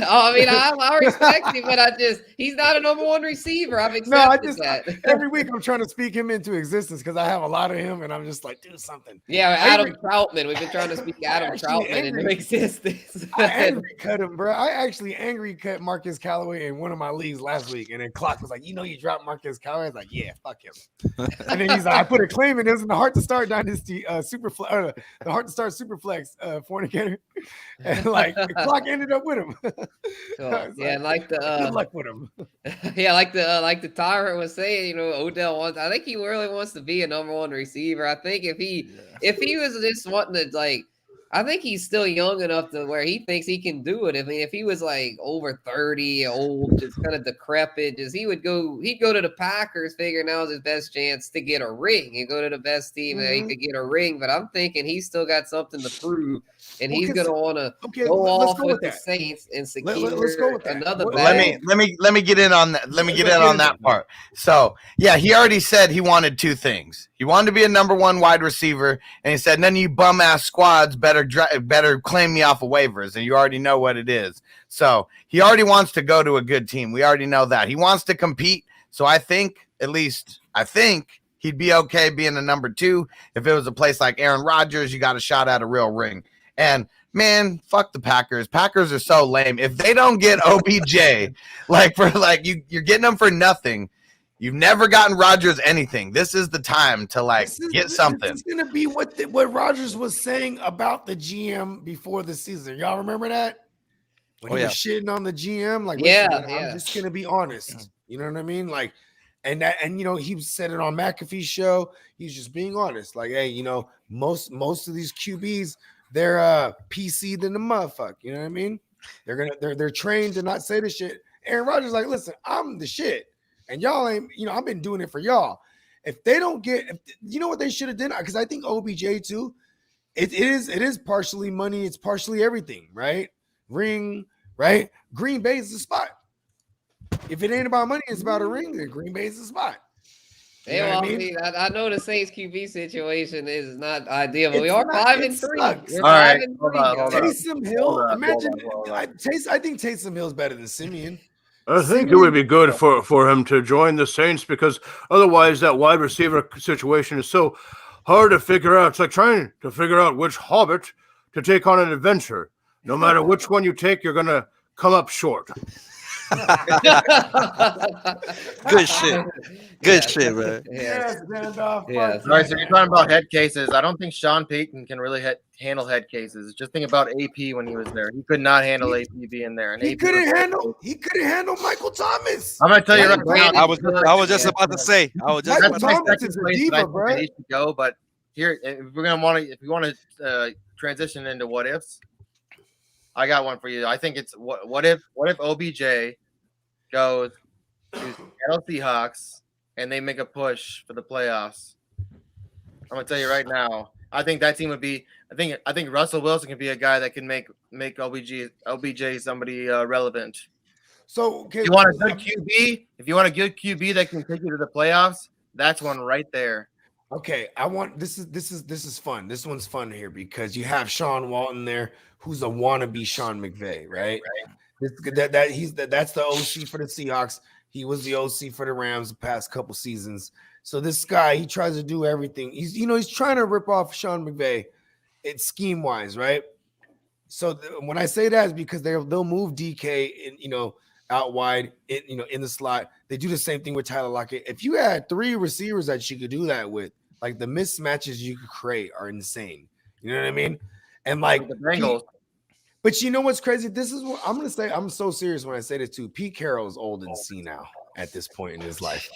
I mean, I respect him, but he's not a number one receiver. I've accepted that. Every week I'm trying to speak him into existence because I have a lot of him, and I'm just like, do something. Yeah, Adam Troutman. We've been trying to speak Adam Troutman into existence. I angry cut him, bro. I actually angry cut Marquez Callaway in one of my leagues last week, and then Clock was like, you dropped Marquez Callaway. I was like, yeah, fuck him. And then he's like, I put a claim in this in the Heart to Start Dynasty the Heart to Start Superflex Fornicator, and like Clock ended up with him. Cool. Yeah, like the good luck with him. Yeah, like the Tyrant was saying, Odell wants. I think he really wants to be a number one receiver. I think if he was just wanting to like. I think he's still young enough to where he thinks he can do it. I mean, if he was like over 30, old, just kind of decrepit, he'd go to the Packers, figure now's his best chance to get a ring. He'd go to the best team that he could get a ring. But I'm thinking he's still got something to prove, and he's going to want to go off with the Saints and secure another bag. Let me get in on that. Let me get in on that part. So yeah, he already said he wanted two things. He wanted to be a number one wide receiver, and he said none of you bum ass squads better claim me off of waivers, and you already know what it is. So he already wants to go to a good team. We already know that. He wants to compete. So I think he'd be okay being a number two. If it was a place like Aaron Rodgers, you got a shot at a real ring. And man, fuck the Packers. Packers are so lame. If they don't get OBJ, you're getting them for nothing. You've never gotten Rodgers anything. This is the time to get something. It's gonna be what Rodgers was saying about the GM before the season. Y'all remember that? When he was shitting on the GM, I'm just gonna be honest. You know what I mean? He said it on McAfee's show. He's just being honest. Like, hey, most of these QBs, they're PC than the motherfucker. You know what I mean? They're trained to not say the shit. Aaron Rodgers like, listen, I'm the shit. And y'all ain't, I've been doing it for y'all. If they don't what they should have done? Because I think OBJ too, it is partially money. It's partially everything, right? Ring, right? Green Bay is the spot. If it ain't about money, it's about a ring. Then Green Bay is the spot. I know the Saints QB situation is not ideal, but we are 5-3. We're 5-3. Taysom Hill. I think Taysom Hill is better than Simeon. I think it would be good for him to join the Saints, because otherwise that wide receiver situation is so hard to figure out. It's like trying to figure out which hobbit to take on an adventure. No matter which one you take, you're going to come up short. Good shit. Good shit, man. Yes, All right, so you're talking about head cases. I don't think Sean Payton can really handle head cases. Just think about AP when he was there. He could not handle AP being there. And he couldn't handle Michael Thomas. I'm gonna tell you right now. I was just about to say. Michael Thomas is a diva, bro. He should go, but here, if we want to transition into what ifs, I got one for you. I think it's what if OBJ goes to Seattle Seahawks and they make a push for the playoffs. I'm gonna tell you right now. I think that team would be. I think Russell Wilson can be a guy that can make OBJ somebody relevant. So if you want a good QB, that can take you to the playoffs, that's one right there. Okay, this is fun. This one's fun here because you have Sean Walton there, who's a wannabe Sean McVay, right? That's the OC for the Seahawks. He was the OC for the Rams the past couple seasons. So this guy, he tries to do everything. He's trying to rip off Sean McVay. It's scheme wise, right? So when I say that is because they'll move DK out wide, in the slot. They do the same thing with Tyler Lockett. If you had 3 receivers that you could do that with, like the mismatches you could create are insane. You know what I mean? And like the Bengals. But you know what's crazy? This is what I'm going to say. I'm so serious when I say this too. Pete Carroll's old and senile at this point in his life.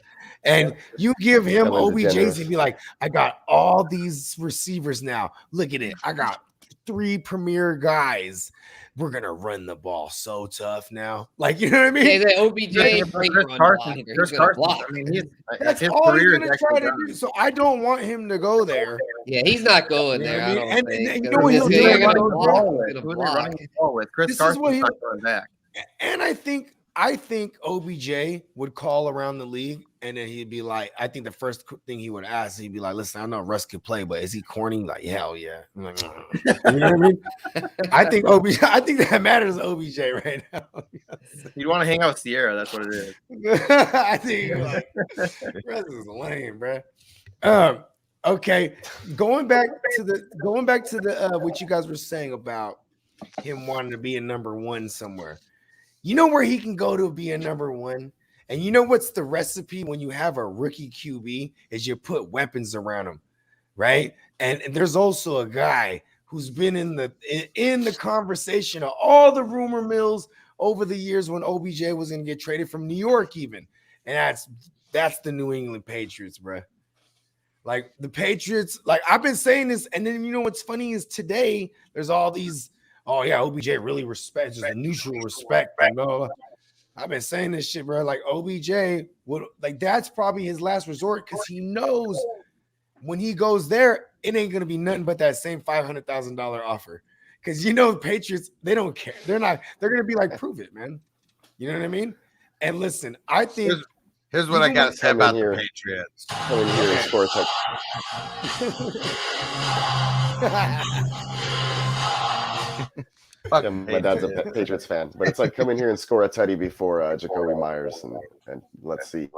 And you give him OBJs and be like, I got all these receivers now. Look at it. I got 3 premier guys. We're going to run the ball so tough now. Like, you know what I mean? Yeah, the OBJ Chris Carson. I mean, that's all he's going to try to do. So I don't want him to go there. Yeah, he's not going there. I mean? And you know what he'll do? With Chris Carson not going back. And I think OBJ would call around the league and then he'd be like, I think the first thing he would ask, he'd be like, listen, I know Russ could play, but is he corny? Like, hell yeah. I'm like, you know what I mean? I think that matters to OBJ right now. You'd want to hang out with Sierra. That's what it is. I think like, Russ is lame, bro. Okay. Going back to the what you guys were saying about him wanting to be a number 1 somewhere. You know where he can go to be a number 1? And you know what's the recipe when you have a rookie QB is you put weapons around him, right? And there's also a guy who's been in the conversation of all the rumor mills over the years when OBJ was going to get traded from New York even. And that's the New England Patriots, bro. Like the Patriots, like I've been saying this, and then you know what's funny is today there's all these, oh yeah, OBJ really respects just a neutral respect. I've been saying this shit, bro. Like OBJ would like that's probably his last resort because he knows when he goes there, it ain't gonna be nothing but that same $500,000 offer. Because the Patriots, they don't care. They're gonna be like, prove it, man. You know what I mean? And listen, I think here's what I gotta say about the Patriots. Come in here and score a yeah, my dad's a Patriots fan, but it's like come in here and score a tutty before Jacoby Myers, and let's see.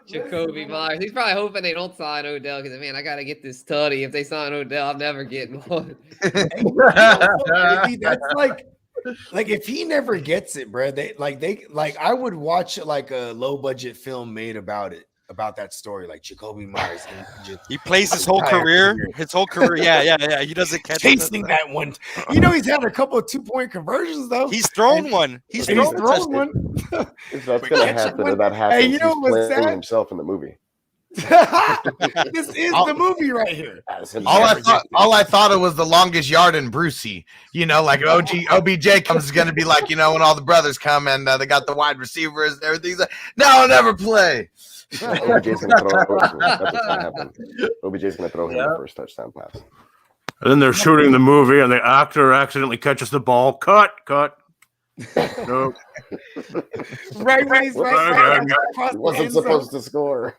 Jacoby Myers. He's probably hoping they don't sign Odell because, man, I got to get this tutty. If they sign Odell, I'm never getting one. That's like if he never gets it, bro. I would watch like a low budget film made about that story, like Jacoby Myers. He plays his whole career. Yeah. He doesn't catch chasing that one. He's had a couple of 2-point conversions though. He's thrown one. He's thrown one. If that's gonna happen, and that happens, he's playing himself in the movie. This is the movie right here. All I thought it was the longest yard in Brucey. Like OBJ comes is gonna be like, when all the brothers come and they got the wide receivers and everything. He's like, no, I'll never play. OBJ's gonna throw. That's what's gonna happen. OBJ's gonna throw him the first touchdown pass. And then they're shooting the movie, and the actor accidentally catches the ball. Cut. Nope. Right when he's He wasn't supposed to score.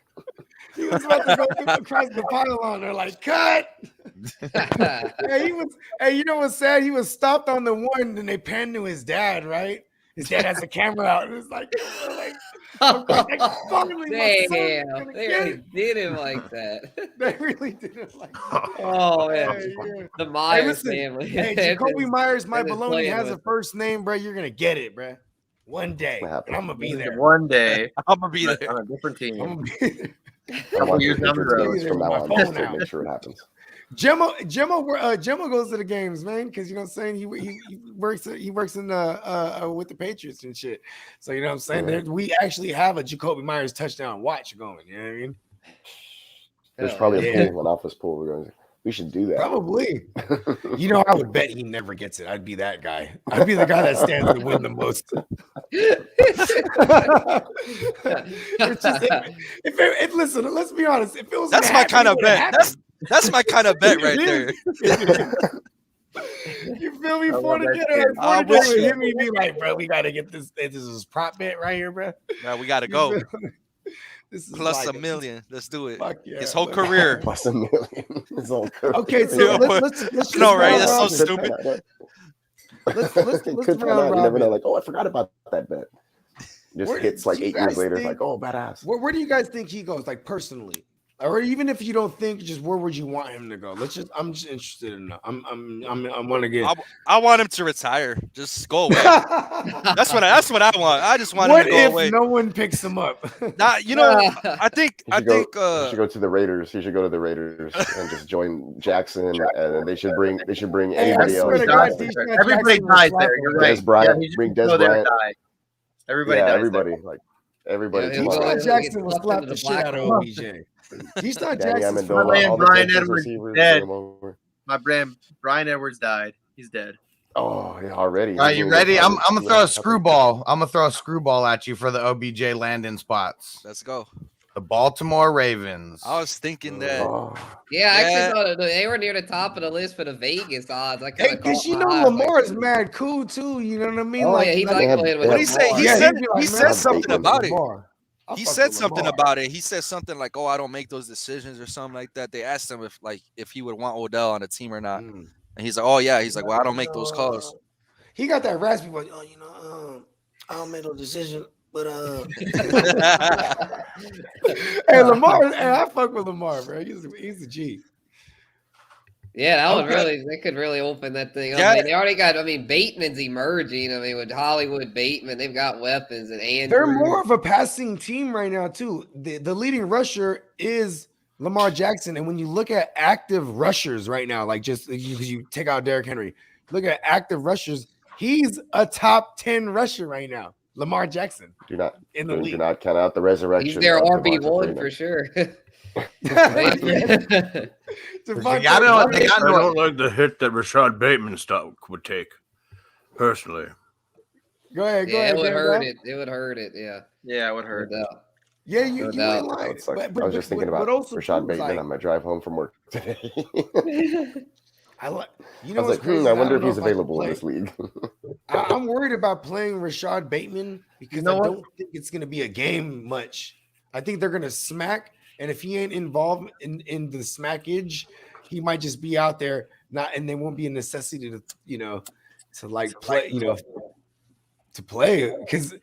He was about to go across the pylon. They're like, cut. Hey, you know what's sad? He was stopped on the one, and they panned to his dad, right? His dad has the camera out, and it's like damn, they really did him like that. They really did it like that. Oh man, the Myers family. Hey, Jacoby Myers, my baloney has a first name, bro. You're gonna get it, bro. One day, I'm gonna be there. One day, I'm gonna be there on a different team. I'm gonna be there. I'm on Patriots from now on, just to make sure it happens. Gemma goes to the games, man, because you know what I'm saying. He works in with the Patriots and shit. So you know what I'm saying. We actually have a Jacoby Myers touchdown watch going. You know what I mean? There's probably yeah. a pool, an office pool. We should do that. Probably. You know, I would bet he never gets it. I'd be that guy. I'd be the guy that stands to win the most. It's just, if listen, let's be honest. If it was That's my kind of bet. That's my kind of bet right there. You feel me? Fornicator would hear me be like, bro, we got to get this. This is prop bet right here, bro. Now we got to go. This is Plus like $1 million. Let's do it. Yeah, his whole career. Plus $1 million. His whole career. Okay, so let's just no, right? That's so stupid. Let's You never know. Like, oh, I forgot about that bet. Just hits like 8 years later. Like, oh, badass. Where do you guys think he goes? Like personally, or even if you don't think, just where would you want him to go? I'm just interested in that. I want to get. I want him to retire. Just go away. That's what I want. I just want him to go away. No one picks him up? I think he should go to the Raiders. He should go to the Raiders and just join Jackson, and they should bring anybody else. Everybody dies there. You're right. Des Bryant, bring Des Bryant. Everybody dies. Everybody. Deshaun Jackson will slap the shit out of OBJ. Deshaun Jackson. Brian Edwards dead. My brand Brian Edwards died. He's dead. Oh, yeah, already. Are you ready? I'm gonna throw a screwball. I'm gonna throw a screwball at you for the OBJ landing spots. Let's go. The Baltimore Ravens. I was thinking that. Yeah, I actually thought they were near the top of the list for the Vegas odds. Because Lamar is mad cool too. You know what I mean? Oh, yeah, he liked playing with. What he say? He said something about it. He said something Lamar. about it. He said something like, "Oh, I don't make those decisions" or something like that. They asked him if he would want Odell on the team or not, and he's like, "Oh yeah." He's like, "Well, I don't make those calls." He got that raspy voice. I don't make no decision. But hey, Lamar, I fuck with Lamar, bro. He's a G. Yeah, that could really open that thing up. Yeah. I mean, they already got. I mean, Bateman's emerging. I mean, with Hollywood Bateman, they've got weapons, and Andrews. They're more of a passing team right now too. The leading rusher is Lamar Jackson, and when you look at active rushers right now, like just you take out Derrick Henry, look at active rushers. He's a top 10 rusher right now. Lamar Jackson. Do not count out the resurrection. He's their RB1 for sure. I don't like the hit that Rashad Bateman would take, personally. Go ahead. It would hurt it. It would hurt it. Yeah. Yeah, it would hurt. Yeah, you ain't lying. I was just thinking about Rashad Bateman on my drive home from work today. I was like, I wonder if he's available in this league. I'm worried about playing Rashad Bateman because I don't think it's going to be a game much. I think they're going to smack, and if he ain't involved in the smackage, he might just be out there, and there won't be a necessity to play because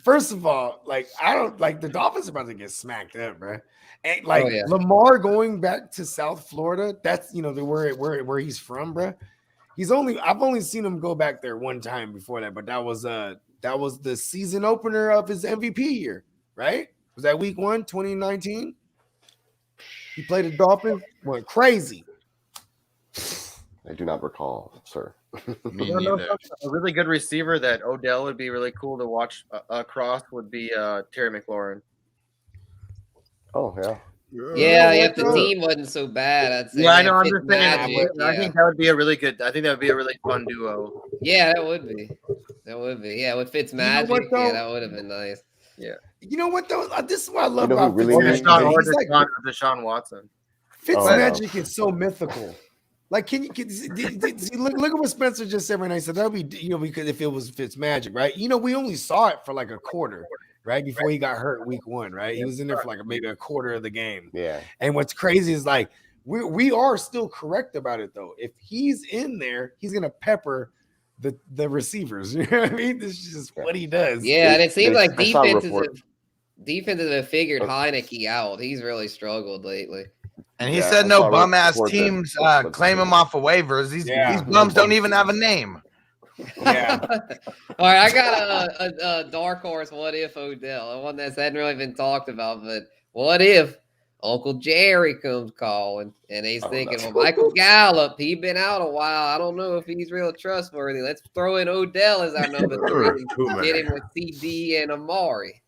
first of all, I don't like the Dolphins are about to get smacked up, bro. And Lamar going back to South Florida, that's where he's from, bro. I've only seen him go back there one time before that, but that was the season opener of his MVP year, right? Was that week 1, 2019? He played the Dolphins, went crazy. I do not recall, sir. Me neither. A really good receiver that Odell would be really cool to watch across would be Terry McLaurin. Oh yeah. Yeah, if the team wasn't so bad, I'd say. Yeah, I know. I'm just saying. I think that would be a really good. I think that would be a really fun duo. Yeah, that would be. Yeah, with Fitzmagic, that would have been nice. Yeah. You know what though? This is what I love about Deshaun Watson. Fitzmagic is so mythical. Like, can you look at what Spencer just said right now? He said that would be, because if it was Fitzmagic, right? We only saw it for like a quarter, right? Before he got hurt week 1, right? He was in there for like maybe a quarter of the game. Yeah. And what's crazy is like we are still correct about it though. If he's in there, he's gonna pepper the receivers. You know what I mean? This is just what he does. Yeah, and it seems like defenses have figured Heineke out. He's really struggled lately. And he said no bum ass teams claim him off of waivers. These bums don't even have a name. Yeah. All right, I got a dark horse. What if Odell? One that hadn't really been talked about, but what if Uncle Jerry comes calling, and he's thinking, well, Michael Gallup, he been out a while. I don't know if he's real trustworthy. Let's throw in Odell as our number 3 and get him with CD and Amari.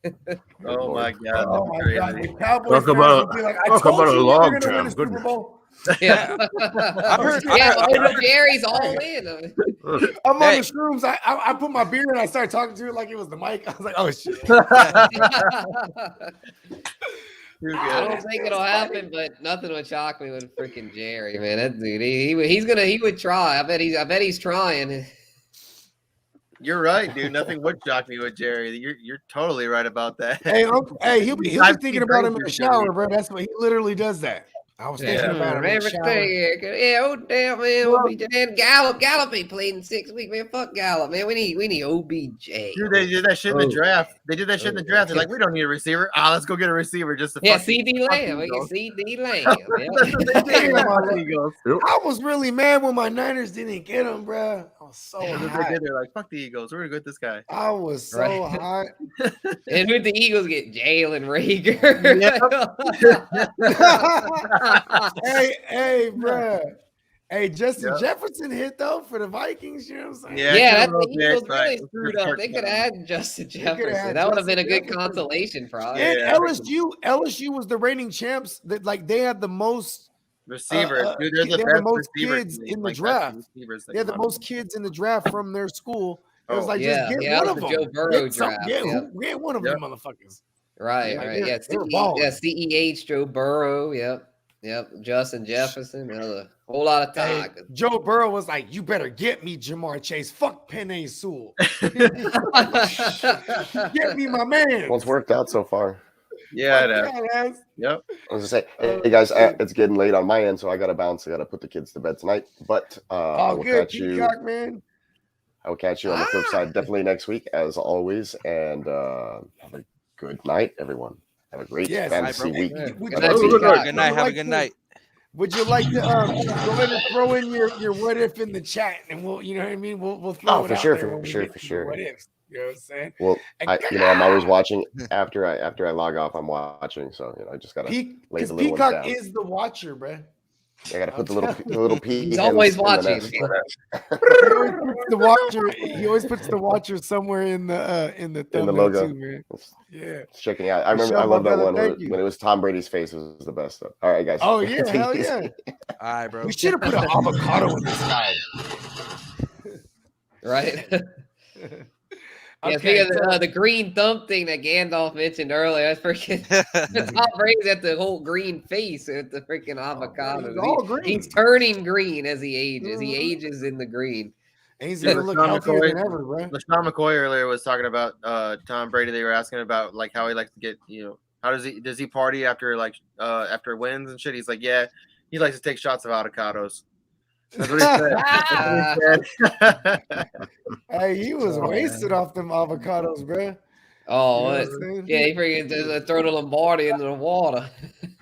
Oh my God! Oh my God! The Cowboys Talk fans about- would be like, I talk told about a you log you're gonna win jam. the Super Goodness. Bowl. Yeah, Uncle Jerry's all in. I'm on the shrooms. I put my beer and I started talking to it like it was the mic. I was like, oh shit. I don't think it'll happen, but nothing would shock me with freaking Jerry, man. That dude, he would try. I bet he's trying. You're right, dude. Nothing would shock me with Jerry. You're totally right about that. Hey, he'll be thinking about him in the shower, bro. That's what he literally does that. I was thinking about him in the shower. Yeah, Odell, man, OBJ. And Gallup ain't played in 6 weeks, man. Fuck Gallup, man. We need OBJ. Dude, they did that shit in the draft. They did that shit in the draft. They're like, we don't need a receiver. Let's go get a receiver just to CD Lamb. We get CD Lamb. I was really mad when my Niners didn't get him, bro. I was so hot. They're like, fuck the Eagles. We're gonna go get this guy. I was so hot. And who'd the Eagles get? Jalen Rager. Hey, bro. Hey, Justin Jefferson hit though for the Vikings. You know what I'm saying? Yeah, that's the Eagles really screwed up. They could have had Justin Jefferson. That would have been a good consolation prize. And LSU was the reigning champs. That like they had the most receivers. Dude, they're they the had the best most receivers kids in the draft. They had the most kids in the draft from their school. It was like just get one of them. Joe Burrow draft. Get one of them motherfuckers. Right. Yeah, CEH, Joe Burrow. Yep. Justin Jefferson. A whole lot of time. Hey, Joe Burrow was like, "You better get me Jamar Chase. Fuck Penei Sewell. Get me my man." Well, it's worked out so far. Yeah, it has. Yep. I was gonna say, hey guys, it's getting late on my end, so I gotta bounce. I gotta put the kids to bed tonight. But I will catch Peacock, man. I will catch you on the flip side definitely next week, as always. And have a good night, everyone. Have a great fantasy week. Good night. Have a good night. Would you like to go ahead and throw in your what if in the chat, and we'll, you know what I mean? We'll throw it for out sure, there for sure. What ifs? You know what I'm saying? Well, I'm always watching after I log off. I'm watching, so I just gotta lay the little Peacock down. is the watcher, bro. I gotta put the little pea. He's always watching. He always puts the watcher somewhere in the logo too, man. It's checking out. I love that one when it was Tom Brady's face was the best stuff. All right, guys. Oh yeah, hell yeah. All right, bro. We should have put an avocado in this guy. Right. Yeah, speaking of the green thumb thing that Gandalf mentioned earlier, that's freaking Tom Brady's at the whole green face with the freaking avocado. He's turning green as he ages. He ages in the green. And he's gonna look healthier than ever, bro. LaShawn McCoy earlier was talking about Tom Brady. They were asking about like how he likes to get, how does he party after after wins and shit? He's like, yeah, he likes to take shots of avocados. That's what he said. Hey, he was wasted off them avocados, bro. Oh, yeah, he freaking throw the Lombardi into the water.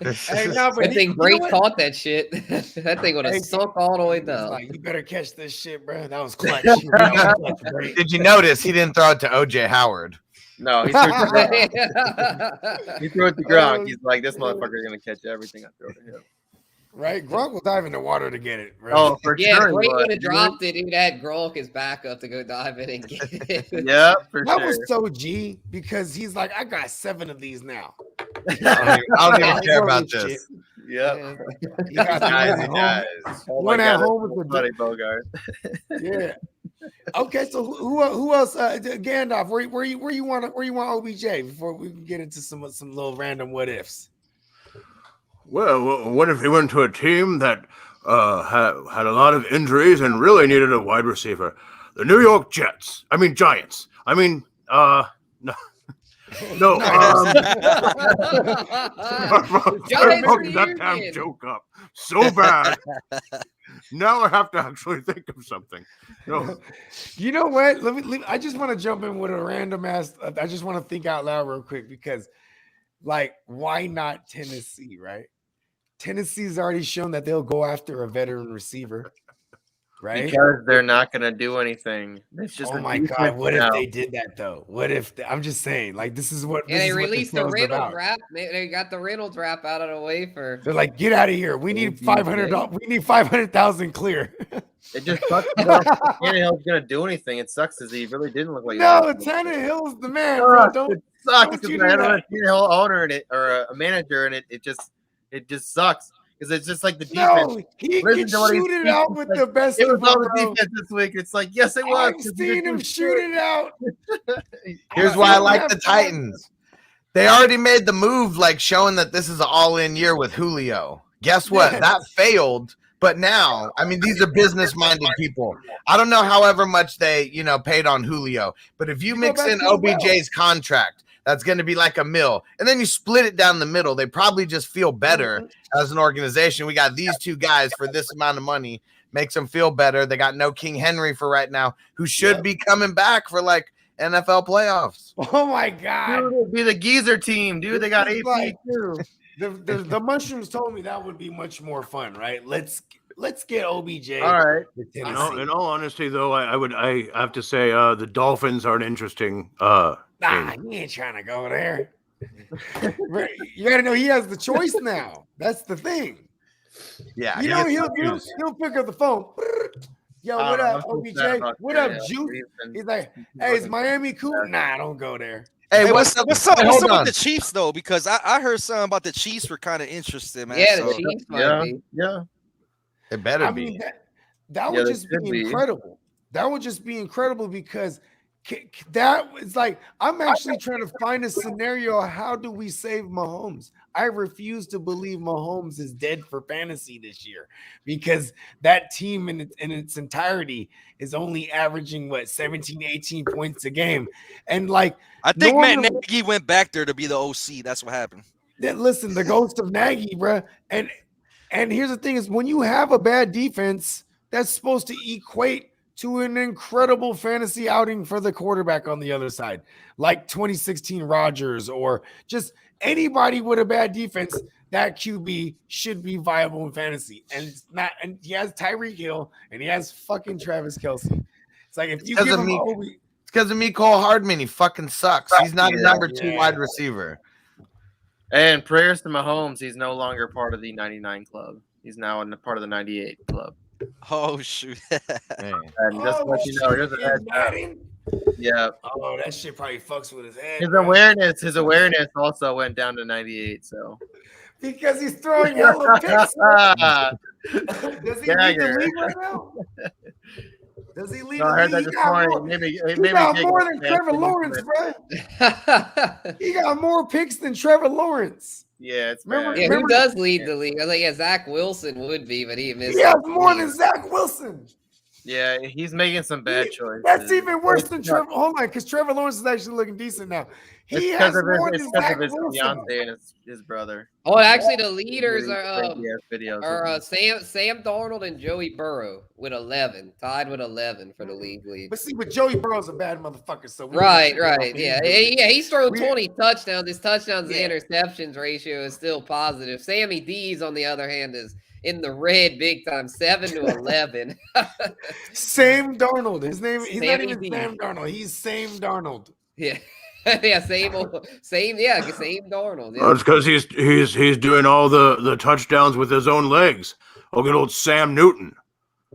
Hey, that thing caught that shit. That thing would have sunk all the way down. Like, you better catch this shit, bro. That was clutch. Did you notice he didn't throw it to OJ Howard? No, he threw it to Gronk. He threw it to Gronk. He's like, this motherfucker gonna catch everything I throw to him. Right, Gronk will dive in the water to get it. Right? Oh, for sure. Yeah, Brady would have dropped it. He would have had Gronk as backup to go dive in and get it. Yeah, for that sure. was so G because he's like, I got 7 of these now. I don't even care about this. Yeah, he got one at home with buddy Bogard. Yeah. Okay, so who else? Gandalf, where you want OBJ before we can get into some little random what ifs? Well, what if he went to a team that had a lot of injuries and really needed a wide receiver? The New York Giants. No. I fucked that damn joke up so bad. Now I have to actually think of something. No. You know what? I just want to jump in with a random ass. I just want to think out loud real quick because, like, why not Tennessee, right? Tennessee's already shown that they'll go after a veteran receiver. right? Because they're not going to do anything. It's just oh my God, what if they did that though? What if I'm just saying, like, this is what they released the Reynolds about. wrap. They got the Reynolds wrap out of the way for. They're like, get out of here. We need $500. We need 500,000 clear. It just sucks. Tannehill's going to do anything. It sucks because he really didn't look like. No, Tannehill's the man. Bro. It sucks because I had a Tannehill owner in it or a manager, and it just sucks. Because it's just like the defense. No, he can shoot it out with the best. It was all the defense this week. It's like, yes, it was. I've seen him shoot it out. Here's why I like the Titans. They already made the move, like showing that this is an all-in year with Julio. Guess what? That failed. But now, I mean, these are business-minded people. I don't know however much they, paid on Julio. But if you mix in OBJ's contract, that's going to be like $1 million. And then you split it down the middle. They probably just feel better as an organization. We got these two guys for this amount of money. Makes them feel better. They got no King Henry for right now, who should be coming back for like NFL playoffs. Oh my God. Dude, it'd be the geezer team, dude. They got AP too. The mushrooms told me that would be much more fun, right? Let's get OBJ. All right. In all honesty, though, I have to say the Dolphins are an interesting he ain't trying to go there. You got to know he has the choice now. That's the thing. Yeah, he'll pick up the phone. Yo, what up, OBJ? What up, Juice? He's like, hey, is Miami cool? Nah, don't go there. Hey, what's up with the Chiefs though? Because I heard something about the Chiefs were kind of interested, man. Yeah, the Chiefs might be. Yeah. It better be. Mean, that would just be incredible. That would just be incredible because that is like, I'm actually trying to find a scenario. How do we save Mahomes? I refuse to believe Mahomes is dead for fantasy this year because that team in its entirety is only averaging 17, 18 points a game. And like, I think Matt Nagy went back there to be the OC. That's what happened. Listen, the ghost of Nagy, bro. And here's the thing is when you have a bad defense, that's supposed to equate to an incredible fantasy outing for the quarterback on the other side, like 2016 Rodgers or just anybody with a bad defense. That QB should be viable in fantasy, and it's not. And he has Tyreek Hill, and he has fucking Travis Kelce. It's like if you give him it's because of Mecole Hardman. He fucking sucks. He's not a number 2 wide receiver. And prayers to Mahomes. He's no longer part of the 99 club. He's now in part of the 98 club. Oh shoot! And just to let you know, here's a heads up. Yeah. Oh, that shit probably fucks with his head. His awareness also went down to 98. So because he's throwing hella picks. Does he lead the league right now? Does he lead the league? I heard that this morning. He got more than Trevor Lawrence, bro. He got more picks than Trevor Lawrence. Yeah, it's who does lead the league? I was like, Zach Wilson would be, but he missed. He has more than Zach Wilson. Yeah, he's making some bad choices. That's even worse than Trevor. Hold on, because Trevor Lawrence is actually looking decent now. He has more than Zach Wilson. Fiance and his brother. Oh, actually, the leaders are Sam Darnold and Joey Burrow with 11, tied with 11 for the league lead. But see, but Joey Burrow's a bad motherfucker. So right, yeah. He's thrown 20 touchdowns. His touchdowns to interceptions ratio is still positive. Sammy D's on the other hand is in the red big time, 7-11. Sam Darnold. His name. He's not even Sam Darnold. He's Sam Darnold. Yeah. Same Darnold. Yeah. Well, it's because he's doing all the touchdowns with his own legs. Oh, good old Sam Newton.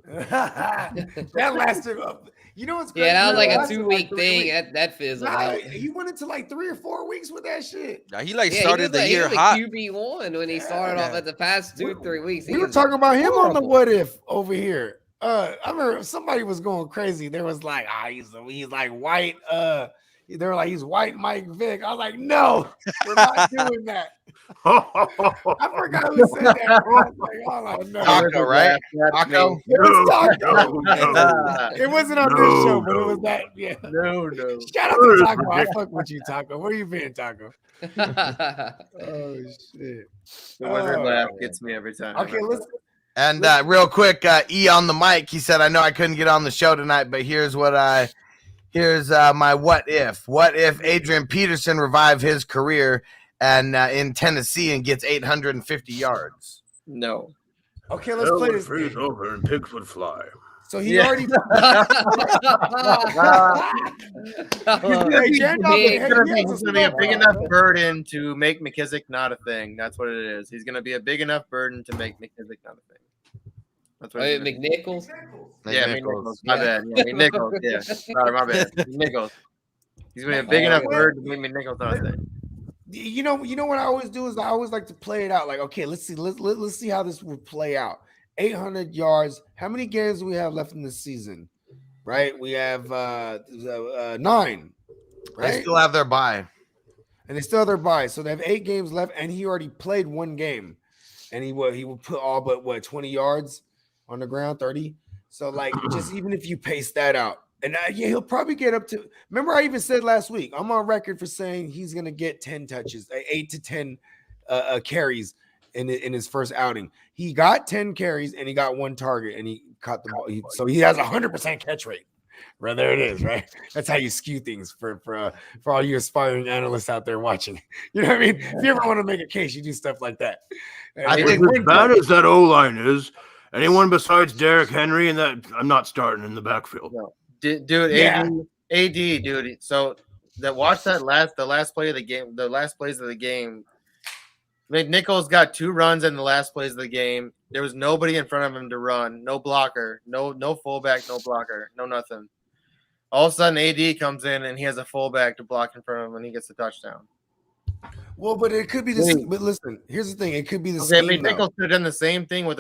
That lasted up. You know what's crazy? Yeah, that was like a 2-week thing. That fizzled out. He went into like 3 or 4 weeks with that shit. Yeah, he started the year hot. QB1 when he started off at the past 2-3 weeks. We were talking about him on the what if over here. I remember somebody was going crazy. There was like, he's like white. They were like, he's white Mike Vick. I was like, no, we're not doing that. I forgot who said that. I was like, oh, no. Taco, right? Taco? It was Taco. It wasn't on this show, but it was that. Yeah. No. Shout out to Taco. I fuck with you, Taco. Where you been, Taco? Oh, shit. The wizard laugh gets me every time. Okay, listen. And real quick, E on the mic, he said, I know I couldn't get on the show tonight, but here's my what if. What if Adrian Peterson revived his career and in Tennessee and gets 850 yards? No. Okay, let's play this. Freeze over and pigs would fly. So he already. He's gonna be a big enough burden to make McKissick not a thing. That's what it is. He's gonna be a big enough burden to make McKissick not a thing. That's what. McNichols. Yeah, McNichols. My bad. Yeah, McNichols. Yeah, sorry, my bad. McNichols. He's gonna be a big enough burden to make McNichols not a thing. You know what I always do is I always like to play it out. Like, okay, let's see how this would play out. 800 yards. How many games do we have left in this season? Right, we have 9. Right, they still have their bye, and they still have their bye. So they have 8 games left, and he already played 1 game, and he will put all but 20 yards on the ground, 30. So like, just even if you pace that out. And he'll probably get up to. Remember, I even said last week, I'm on record for saying he's going to get 10 touches, 8 to 10 carries in his first outing. He got 10 carries and he got 1 target and he caught the ball. So he has 100% catch rate. Right there it is. Right, that's how you skew things for all you aspiring analysts out there watching. You know what I mean? If you ever want to make a case, you do stuff like that. I think as bad as that O line is, anyone besides Derrick Henry and that, I'm not starting in the backfield. No. Dude, AD, dude. So the last play of the game, the last plays of the game. McNichols got 2 runs in the last plays of the game. There was nobody in front of him to run, no blocker, no fullback, no blocker, no nothing. All of a sudden, AD comes in and he has a fullback to block in front of him, and he gets the touchdown. Well, but it could be this. But listen, here's the thing: it could be the same. McNichols could have done the same thing with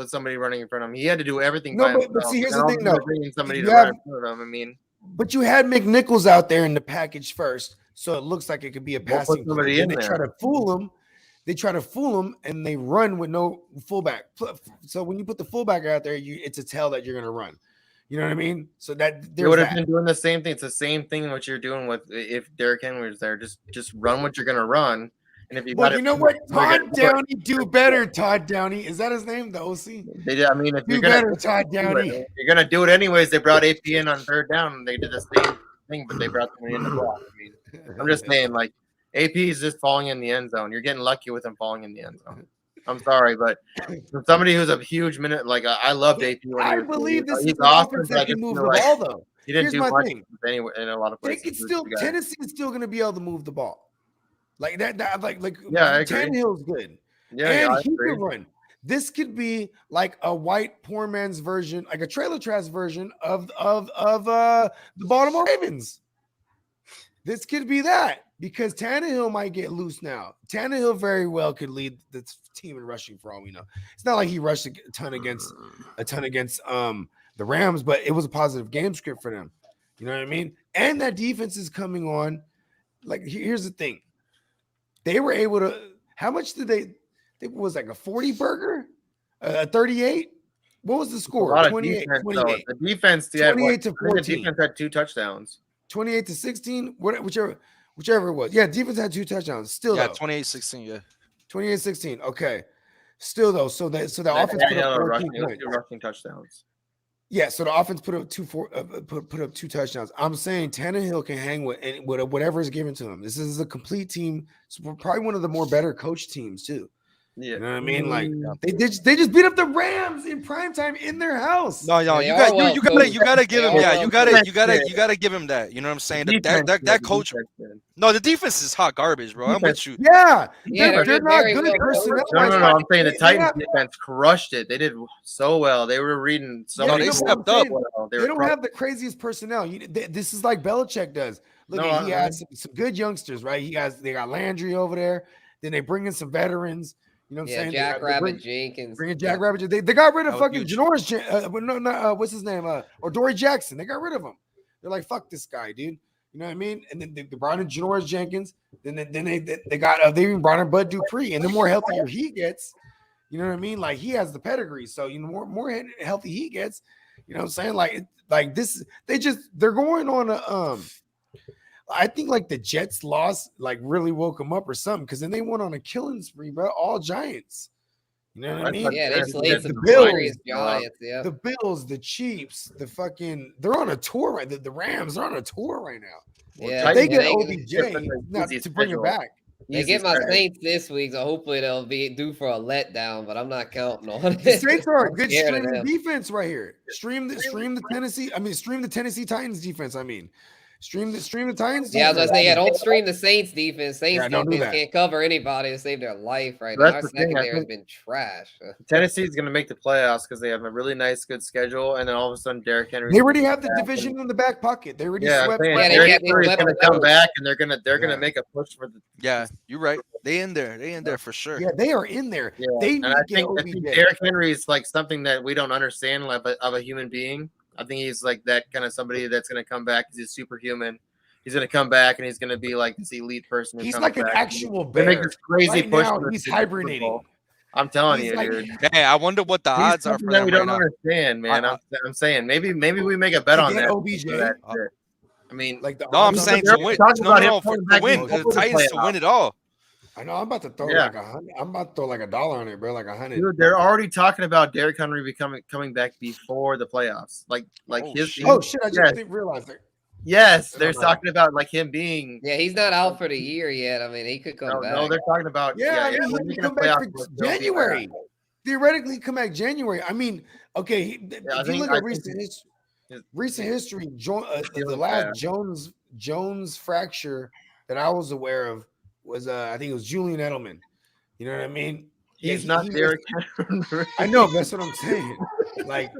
somebody running in front of him. He had to do everything. No, but see, here's the thing, though. Somebody to run in front of him. I mean, but you had McNichols out there in the package first, so it looks like it could be a passing play. They try to fool him. They try to fool him, and they run with no fullback. So when you put the fullback out there, it's a tell that you're going to run. You know what I mean? So that they would have been doing the same thing. It's the same thing what you're doing with if Derrick Henry was there. Just run what you're going to run. And if you well, you know what? Todd Downey do better. Todd Downey, is that his name? The OC. They did. I mean, if you're better, Todd Downey. You're going to do it anyways. They brought AP in on 3rd down, and they did the same thing, but they brought somebody in the block. I mean, I'm just saying, like. AP is just falling in the end zone. You're getting lucky with him falling in the end zone. I'm sorry, but for somebody who's a huge minute, like I loved AP. I believe this is offense that can move the ball, though. He didn't do much anyway in a lot of places. They can still Tennessee is still going to be able to move the ball, like that. Yeah, Tannehill's good. Yeah, and he can run. This could be like a white poor man's version, like a trailer trash version of the Baltimore Ravens. This could be that. Because Tannehill might get loose now. Tannehill very well could lead the team in rushing for all we know. It's not like he rushed a ton against the Rams, but it was a positive game script for them. You know what I mean? And that defense is coming on. Like, here's the thing. They were able to – how much did they – it was like a 40 burger? A 38? What was the score? 28. The defense, 28 to 14. The defense had 2 touchdowns. 28 to 16? Whichever it was. Yeah, defense had 2 touchdowns. Still, yeah, 28-16, yeah. 28-16. Okay. Still, though, so the offense put up 14 points. 2 rushing touchdowns. Yeah, so the offense put up 2 touchdowns. I'm saying Tannehill can hang with whatever is given to him. This is a complete team. It's probably one of the more better coached teams, too. Yeah, you know what I mean. Like they just beat up the Rams in primetime in their house. No, you gotta give him. Yeah, you gotta give him that. You know what I'm saying? That coach. No, the defense is hot garbage, bro. I'm with you. Yeah, they're not good personnel. No. I'm saying the Titans defense crushed it. They did so well. They were reading so. No, they stepped up. They don't have the craziest personnel. This is like Belichick does. Look, he has some good youngsters, right? They got Landry over there. Then they bring in some veterans. You know what I'm saying? Jackrabbit Jenkins. Bringing Jackrabbit. They got rid of fucking Janoris. What's his name? Or Dory Jackson. They got rid of him. They're like, fuck this guy, dude. You know what I mean? And then they brought in Janoris Jenkins. Then they even brought in Bud Dupree. And the more healthier he gets, you know what I mean? Like he has the pedigree. So you know, more healthy he gets, you know what I'm saying? Like this, they're going on a I think like the Jets loss like really woke them up or something because then they went on a killing spree, bro. All Giants. You know what I mean? Yeah, they slayed some Bills, Giants. Yeah, the Bills, the Chiefs, they're on a tour right. The Rams are on a tour right now. Yeah, they get OBJ now to bring it back. They get my Saints this week, so hopefully they'll be due for a letdown. But I'm not counting on it. The Saints are a good scared of streaming them. defense right here. Stream the Tennessee Titans defense. I mean, stream the Titans. Yeah, I was defense. gonna say, don't stream the Saints defense. Saints don't do defense that. can't cover anybody to save their life right That's now. Our the thing, I secondary has think- been trash. Tennessee's going to make the playoffs because they have a really nice, good schedule, and then all of a sudden, Derrick Henry. They already have the division in the back pocket. They already Yeah, I'm swept. saying Yeah, they Derrick got- they Henry's swept going to the come Bills. back, and they're gonna Yeah. make a push for the. Yeah, you're right. They in there. They in there for sure. Yeah, they are in there. Yeah, They and need I to get think OBJ. Derrick Henry is like something that we don't understand of a human being. I think he's like that kind of somebody that's going to come back. He's superhuman. He's going to come back, and he's going to be like this elite person. who He's comes like an back. actual They make bear. this crazy Right push. now, for the he's Super hibernating. Bowl. I'm telling He's you, like- dude. Hey, I wonder what the He's odds are something for that them we right don't now. understand, man. I- I'm saying maybe we make a bet To on get that. OBJ? for that shit. I mean, Like the No, I'm odds saying are- to win. talking about him No, for coming back win. before The the Titans to playoffs. win it all. I know. I'm about to throw Yeah. like 100. I'm about to throw like $1 on it, bro. Like 100. dude, they're already talking about Derrick Henry coming back before the playoffs. Like Oh, his. shit. Oh shit! I just Yes. didn't realize that. Yes, they're Oh, no. talking about like him being. Yeah, he's not out for the year yet. I mean, he could come No, back. no, they're talking about. Yeah, I mean, we're he making can a come back playoff for push, they'll be January. back. Theoretically, come back January. I mean, okay. If you think- look I at think recent history, the feeling last bad. Jones fracture that I was aware of was I think it was Julian Edelman. You know what I mean? He's Yeah, not he was- Derrick Henry. I know. That's what I'm saying. Like,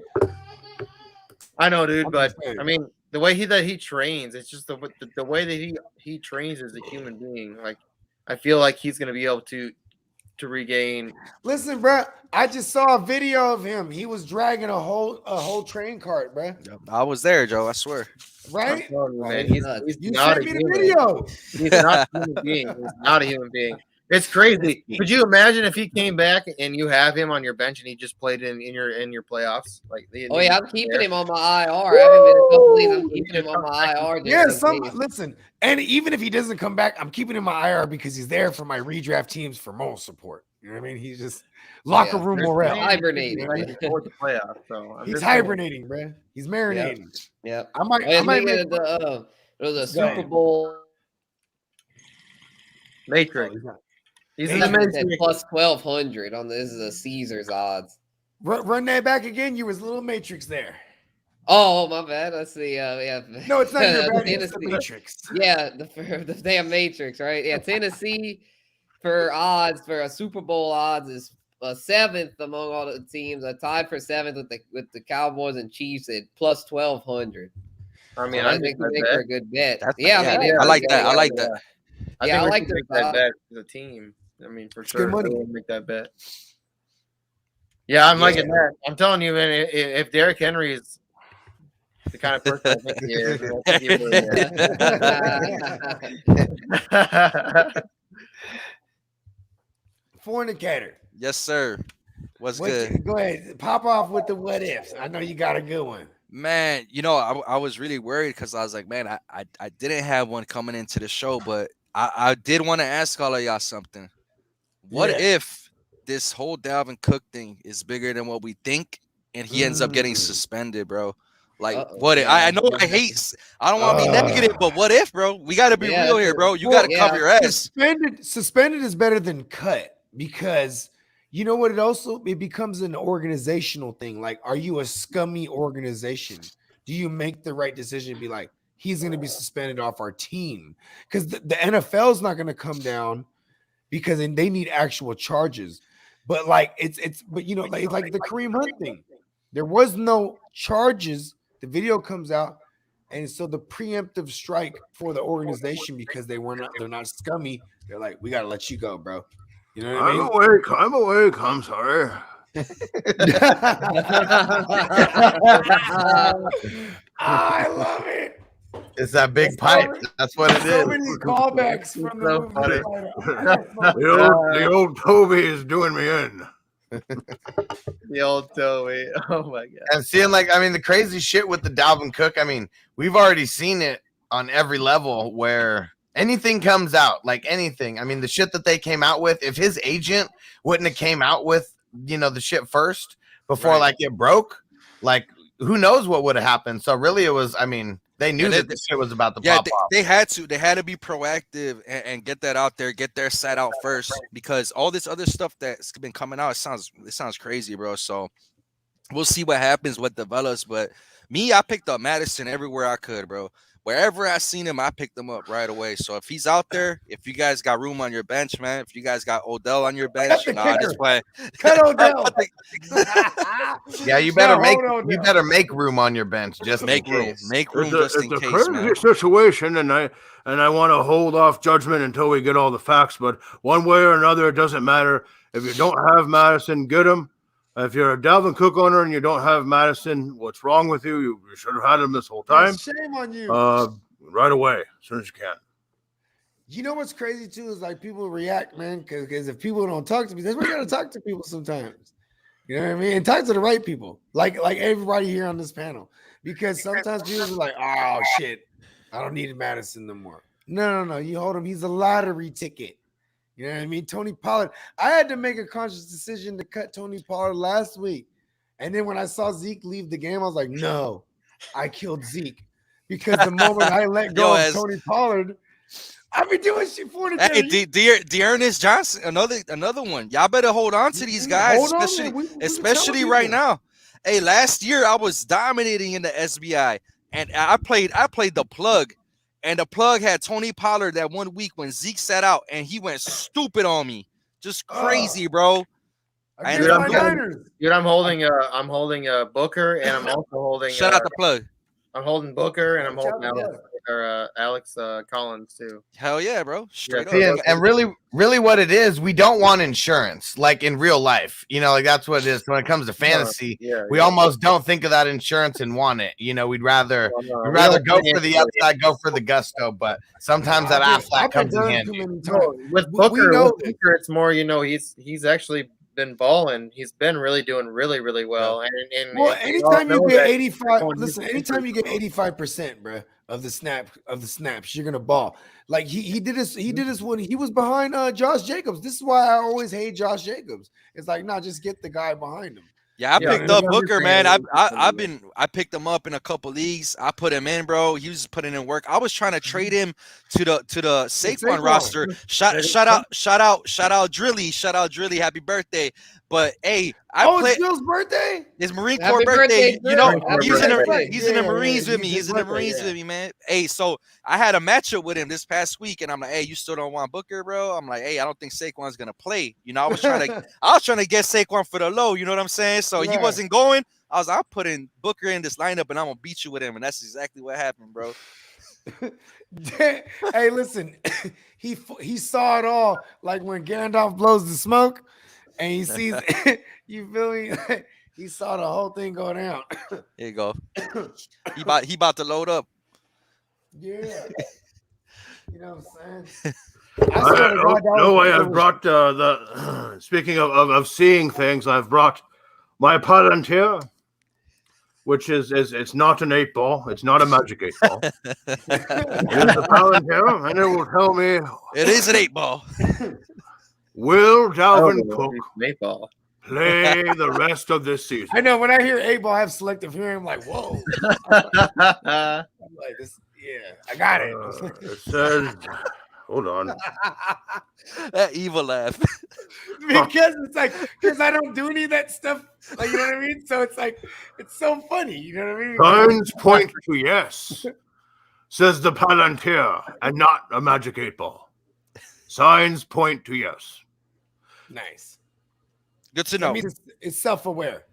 I know, dude, I'm but just saying. I mean, the way he trains, it's just the way that he trains as a human being. Like, I feel like he's gonna be able to regain. listen, bro. I just saw a video of him. He was dragging a whole train cart, bro. I was there, Joe. I swear. Right? Man, he's he's You not sent a me the human. video. He's not a human being. He's not a human being. It's crazy. Could you imagine if he came back and you have him on your bench and he just played in your playoffs? Like, Oh yeah, I'm keeping him on my IR. I haven't been a couple weeks. I'm keeping him on my IR. just Yeah, in case. listen, and even if he doesn't come back, I'm keeping him in my IR because he's there for my redraft teams for moral support. You know what I mean? He's just locker Yeah, room There's morale. plenty of Hibernating. people ready before the playoffs. So I'm He's just saying. hibernating, bro. He's marinating. Yep. I might, Oh, yeah, I might speaking make. of the there was a Go Super ahead. Bowl. Matrix. he's not- He's Hey, in the Matrix at Matrix. plus 1,200 on this is a Caesar's odds. Run that back again. You was a little Matrix there. Oh, my bad. Let's see. Yeah. No, it's not your bad. It's the Tennessee. Matrix. Yeah, the damn Matrix, right? Yeah, Tennessee for odds for a Super Bowl odds is seventh among all the teams. Tied for seventh with the Cowboys and Chiefs at plus 1,200. I mean, So I I think think they're a good bet. That's- Yeah, I mean, I like that. I like that. I Yeah, think I we like should the make that vibe. bet as a team. I mean, for good sure, money. we'll make that bet. Yeah, I'm liking that. I'm telling you, man. If Derrick Henry is the kind of person I think he is, I think he will. Fornicator. Yes, sir. What's What good? go ahead. Pop off with the what ifs. I know you got a good one. Man, you know, I was really worried because I was like, man, I didn't have one coming into the show, but I did want to ask all of y'all something. What Yeah. if this whole Dalvin Cook thing is bigger than what we think and he ends up getting suspended, bro? Like, Uh-oh. what if, I know I don't want to be negative, but what if, bro? We got to be Yeah, real here, bro. You well, got to cover your ass. Suspended is better than cut because you know what? It becomes an organizational thing. Like, are you a scummy organization? Do you make the right decision? Be like, he's going to be suspended off our team because the NFL is not going to come down because they need actual charges. But like, but you know, like the Kareem Hunt thing, there was no charges. The video comes out. And so the preemptive strike for the organization because they're not scummy. They're like, we gotta let you go, bro. You know what I mean? I'm awake. I'm sorry. I love it. It's that big pipe. That's what it So is. many callbacks from the So movie. funny. The old Toby is doing me in. The old Toby. Oh my god. And seeing, like, I mean, the crazy shit with the Dalvin Cook, I mean, we've already seen it on every level where anything comes out, like anything. I mean, the shit that they came out with, if his agent wouldn't have came out with, you know, the shit first before, Right. like, it broke, like, who knows what would have happened. So really it was, I mean, They knew that the shit was about to pop off. They had to be proactive and get that out there, get their side out first, because all this other stuff that's been coming out, it sounds crazy, bro. So we'll see what happens, what develops. But me, I picked up Madison everywhere I could, bro. Wherever I seen him, I picked him up right away. So if he's out there, if you guys got room on your bench, man, if you guys got Odell on your bench, this way. Cut Odell. Yeah, you better make room on your bench. Just make room It's just in a case, crazy man. situation, and I want to hold off judgment until we get all the facts. But one way or another, it doesn't matter. If you don't have Madison, get him. If you're a Dalvin Cook owner and you don't have Madison, what's wrong with you? You should have had him this whole time. Shame on you. Right away, as soon as you can. You know what's crazy too is like people react, man, because if people don't talk to me, that's why you gotta talk to people sometimes. You know what I mean? And talk to the right people, like everybody here on this panel, because sometimes people are like, "Oh shit, I don't need Madison no more." No. You hold him. He's a lottery ticket. You know what I mean? Tony Pollard. I had to make a conscious decision to cut Tony Pollard last week. And then when I saw Zeke leave the game, I was like, no, I killed Zeke. Because the moment I let go of Tony Pollard, I've been doing shit for the Hey, Dearness Johnson, another one. Y'all better hold on to these guys, especially right now. Hey, last year I was dominating in the SBI, and I played the plug. And the plug had Tony Pollard that 1 week when Zeke sat out, and he went stupid on me, just crazy, bro. Dude, I'm holding Booker, and I'm also holding. Shout out the plug. I'm holding Booker, and I'm holding Alex Collins too. Hell yeah, bro! Straight up. And really, what it is, we don't want insurance like in real life. You know, like that's what it is. When it comes to fantasy, we almost don't think of that insurance and want it. You know, we'd rather go for the upside, go for the gusto. But sometimes that Affleck comes in handy. With Booker, it's more. You know, he's actually been balling. He's been doing really well. And anytime you get 85, listen, anytime you get 85%, bro, of the snaps, you're gonna ball. Like he did this when he was behind Josh Jacobs. This is why I always hate Josh Jacobs. It's like, just get the guy behind him. Yeah, I picked up Booker, man. I picked him up in a couple leagues. I put him in, bro. He was putting in work. I was trying to trade him to the Saquon roster. Shout out Drilly. Happy birthday. But hey, it's Bill's birthday. It's Marine Corps birthday. You know, he's in the Marines with me. He's in the Marines with me, man. Hey, so I had a matchup with him this past week, and I'm like, hey, you still don't want Booker, bro? I'm like, hey, I don't think Saquon's gonna play. You know, I was trying to get Saquon for the low. You know what I'm saying? So he wasn't going. I'm putting Booker in this lineup, and I'm gonna beat you with him, and that's exactly what happened, bro. Hey, listen, he saw it all, like when Gandalf blows the smoke, and he sees. You feel me? He saw the whole thing go down. There you go. He about to load up. Yeah. You know what I'm saying? I've brought speaking of seeing things, I've brought my Palantir, which is it's not an 8-ball. It's not a magic 8-ball. It is a Palantir, and it will tell me it is an 8-ball. Will Dalvin Cook 8-ball play the rest of this season? I know when I hear 8-ball, I have selective hearing. I'm like, whoa. I'm like, this, yeah, I got it. It says, hold on. That evil laugh. Because I don't do any of that stuff. Like, you know what I mean? So it's like, it's so funny. You know what I mean? Signs point to yes, says the Palantir, and not a magic 8-ball. Signs point to yes. Nice. Good to know. I mean, it's self-aware.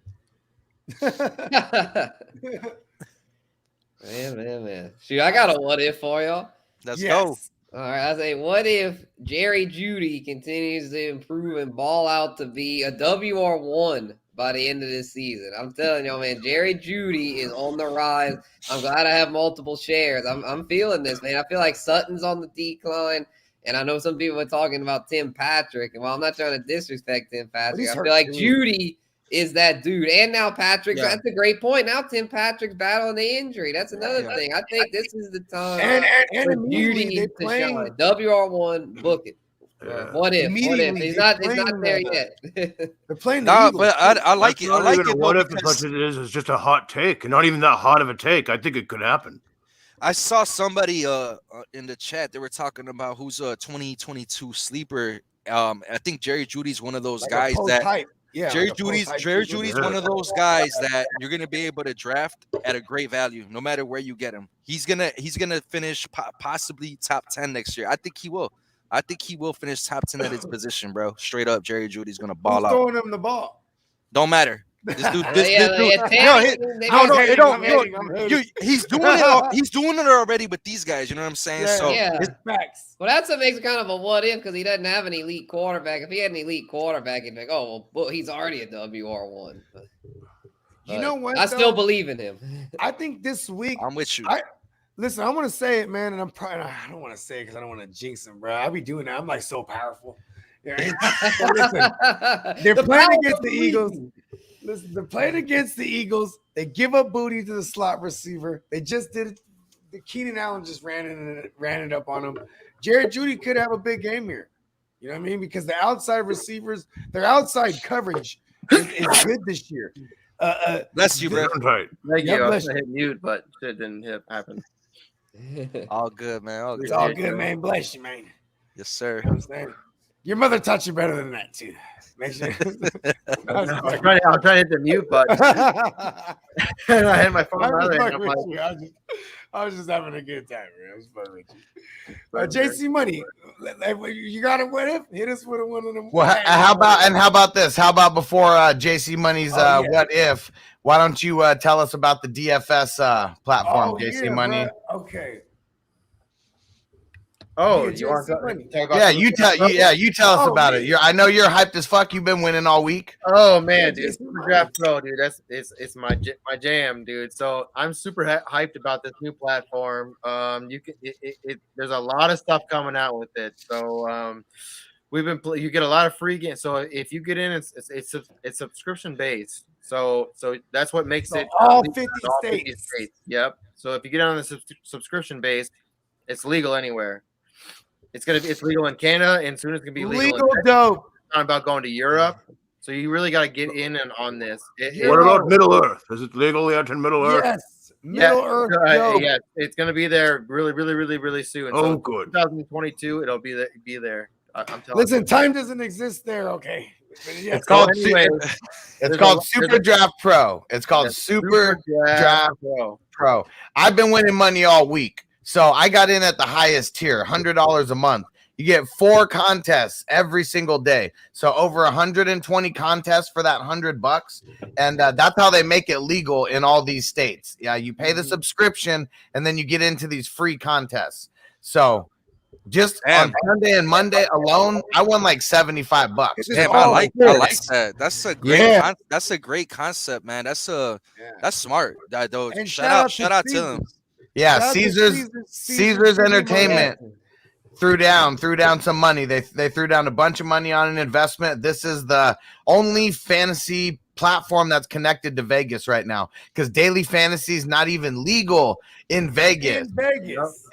Man. Shoot, I got a what if for y'all. Let's go. All right, I say, what if Jerry Jeudy continues to improve and ball out to be a WR1 by the end of this season? I'm telling y'all, man, Jerry Jeudy is on the rise. I'm glad I have multiple shares. I'm feeling this, man. I feel like Sutton's on the decline. And I know some people are talking about Tim Patrick. And while I'm not trying to disrespect Tim Patrick, I feel like Jeudy is that dude. And now Patrick, that's a great point. Now Tim Patrick's battling the injury. That's another thing. I think this is the time for Jeudy to shine. WR1, book it. What if? He's not there yet. They're playing but I like it. I like it. What if as much as it is just a hot take, and not even that hot of a take. I think it could happen. I saw somebody in the chat. They were talking about who's a 2022 sleeper. I think Jerry Judy's one of those Like guys that hype. Yeah, Jerry like Judy's one of those guys that you're gonna be able to draft at a great value, no matter where you get him. He's gonna finish possibly top 10 next year. I think he will. I think he will finish top 10 at his position, bro. Straight up, Jerry Judy's gonna ball out. Throwing him the ball. Don't matter. This dude, he's doing it. He's doing it already with these guys. You know what I'm saying? Facts. Well, that's what makes it kind of a what if, because he doesn't have an elite quarterback. If he had an elite quarterback, he'd be like, oh, well, he's already a WR1. But You know what? I still believe in him. I think this week I'm with you. Listen, I want to say it, man, and I don't want to say it because I don't want to jinx him, bro. I be doing that. I'm like so powerful. Yeah. Listen, they're playing against the Eagles. Listen, they're playing against the Eagles. They give up booty to the slot receiver. They just did it. The Keenan Allen just ran it up on him. Jared Jeudy could have a big game here. You know what I mean? Because the outside receivers, their outside coverage is good this year. Bless you, bro. Thank you. I was gonna hit mute, but shit didn't happen. All good, man. All It's all good, man. Bless you, man. Yes, sir. You know what I'm saying? Your mother taught you better than that, too. Make sure. I'll try to hit the mute button. And I had my phone I was just having a good time, man. I was fun with you. JC Money, you got a what if? Hit us with one of them. Well, how about this? How about before JC Money's what if? Why don't you tell us about the DFS platform, JC Money? Bro. Okay. Oh, you want to talk about you tell us about it. I know you're hyped as fuck. You've been winning all week. Oh man, dude, Super Draft Pro, dude, it's my jam, dude. So I'm super hyped about this new platform. There's a lot of stuff coming out with it. So you get a lot of free games. So if you get in, it's subscription based. So that's what makes it all 50 states. Yep. So if you get on the subscription base, it's legal anywhere. It's legal in Canada, and soon it's gonna be legal. Dope. It's not about going to Europe, so you really got to get in and on this. What about Middle Earth? Is it legal yet in Middle Earth? Yes, Middle Earth. Yeah, it's gonna be there really soon. Oh, so good. 2022, it'll be there. I'm telling you. Listen, time doesn't exist there. Okay. It's called Super Draft Pro. It's called Super Draft Pro. I've been winning money all week. So I got in at the highest tier, $100 a month. You get 4 contests every single day. So over 120 contests for that $100. And that's how they make it legal in all these states. Yeah, you pay the subscription and then you get into these free contests. So just on Sunday and Monday alone, I won like $75. Damn, I like that. That's a great concept, man. That's smart. Shout out to them. Yeah, Caesars Entertainment threw down some money. They threw down a bunch of money on an investment. This is the only fantasy platform that's connected to Vegas right now because daily fantasy is not even legal in Vegas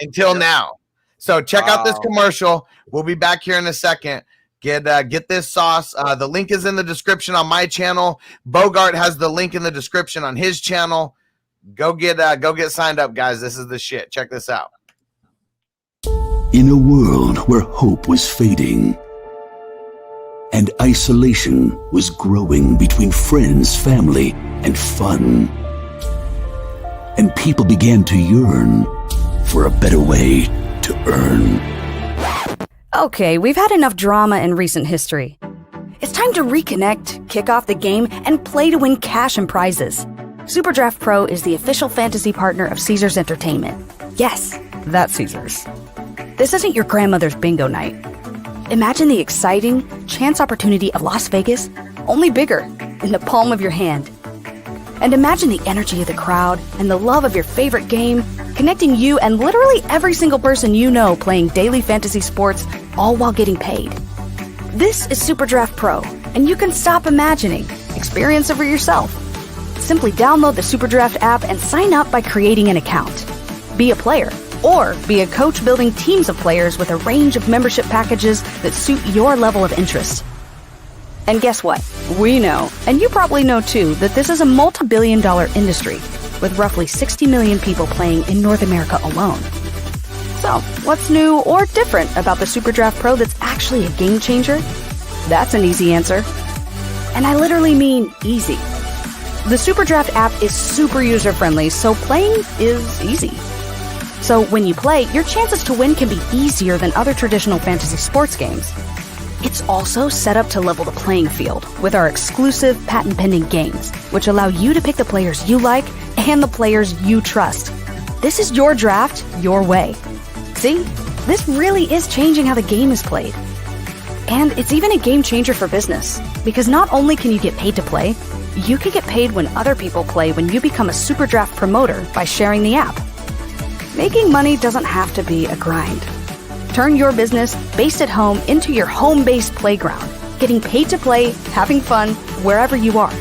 until now. So check out this commercial. We'll be back here in a second. Get this sauce. The link is in the description on my channel. Bogard has the link in the description on his channel. Go get signed up, guys. This is the shit. Check this out. In a world where hope was fading and isolation was growing between friends, family, and fun, and people began to yearn for a better way to earn. Okay, we've had enough drama in recent history. It's time to reconnect, kick off the game, and play to win cash and prizes. Super Draft Pro is the official fantasy partner of Caesars Entertainment. Yes, that's Caesars. This isn't your grandmother's bingo night. Imagine the exciting chance opportunity of Las Vegas, only bigger, in the palm of your hand. And imagine the energy of the crowd and the love of your favorite game, connecting you and literally every single person you know playing daily fantasy sports, all while getting paid. This is Super Draft Pro, and you can stop imagining. Experience it for yourself. Simply download the Super Draft app and sign up by creating an account. Be a player, or be a coach building teams of players with a range of membership packages that suit your level of interest. And guess what? We know, and you probably know too, that this is a multi-billion-dollar industry. with roughly 60 million people playing in North America alone. So, what's new or different about the Super Draft Pro that's actually a game changer? That's an easy answer. And I literally mean easy. The Super Draft app is super user-friendly, so playing is easy. So when you play, your chances to win can be easier than other traditional fantasy sports games. It's also set up to level the playing field with our exclusive patent-pending games, which allow you to pick the players you like and the players you trust. This is your draft, your way. See? This really is changing how the game is played. And it's even a game changer for business, because not only can you get paid to play, you can get paid when other people play when you become a Super Draft promoter by sharing the app. Making money doesn't have to be a grind. Turn your business based at home into your home-based playground, getting paid to play, having fun, wherever you are.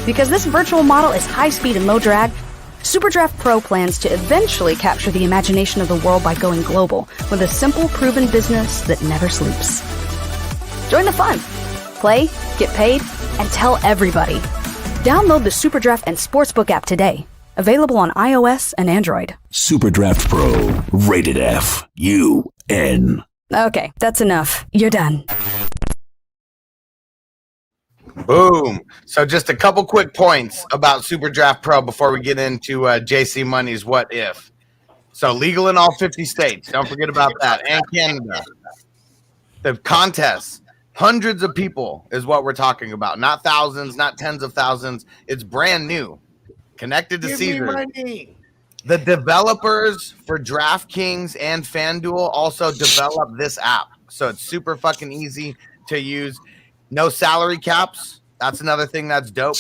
Because this virtual model is high speed and low drag, Super Draft Pro plans to eventually capture the imagination of the world by going global with a simple, proven business that never sleeps. Join the fun. Play, get paid, and tell everybody. Download the Super Draft and Sportsbook app today. Available on iOS and Android. Super Draft Pro, rated F, UN. Okay, that's enough. You're done. Boom. So just a couple quick points about Super Draft Pro before we get into JC Money's What If. So legal in all 50 states. Don't forget about that. And Canada. The contests. Hundreds of people is what we're talking about. Not thousands, not tens of thousands. It's brand new. Connected to Caesar. The developers for DraftKings and FanDuel also developed this app. So it's super fucking easy to use. No salary caps. That's another thing that's dope.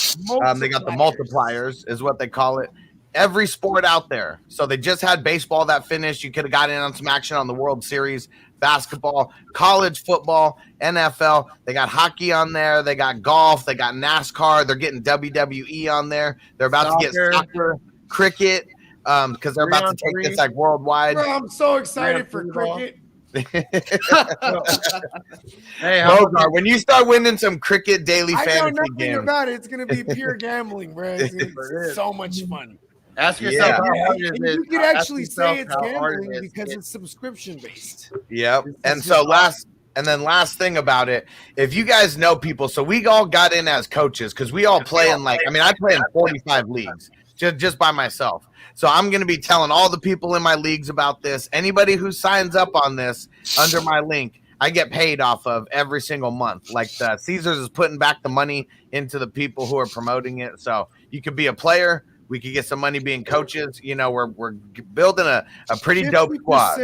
They got the multipliers is what they call it. Every sport out there. So they just had baseball that finished. You could have got in on some action on the World Series. Basketball, college football, NFL. They got hockey on there. They got golf. They got NASCAR. They're getting WWE on there. They're about to get soccer, cricket, because they're about to take this like worldwide. Bro, I'm so excited for cricket. Hey, Bogard, when you start winning some cricket daily fantasy I know nothing games about it. It's gonna be pure gambling, bro. It's so much fun. Ask yourself how hard it is. You could actually say it's gambling because it's subscription based. Yep. And so last thing about it, if you guys know people, so we all got in as coaches because we all play in I play in 45 leagues just by myself. So I'm going to be telling all the people in my leagues about this. Anybody who signs up on this under my link, I get paid off of every single month. Like the Caesars is putting back the money into the people who are promoting it. So you could be a player. We could get some money being coaches. You know, we're building a pretty dope squad.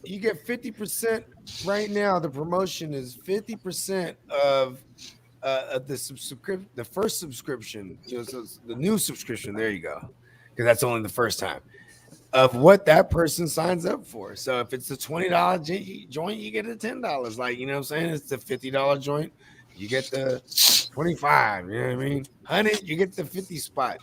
You get 50% right now. The promotion is 50% of the first subscription. So the new subscription. There you go. Because that's only the first time of what that person signs up for. So if it's a $20 joint, you get a $10. Like, you know what I'm saying? It's the $50 joint. You get the 25. You know what I mean? 100, you get the 50 spot.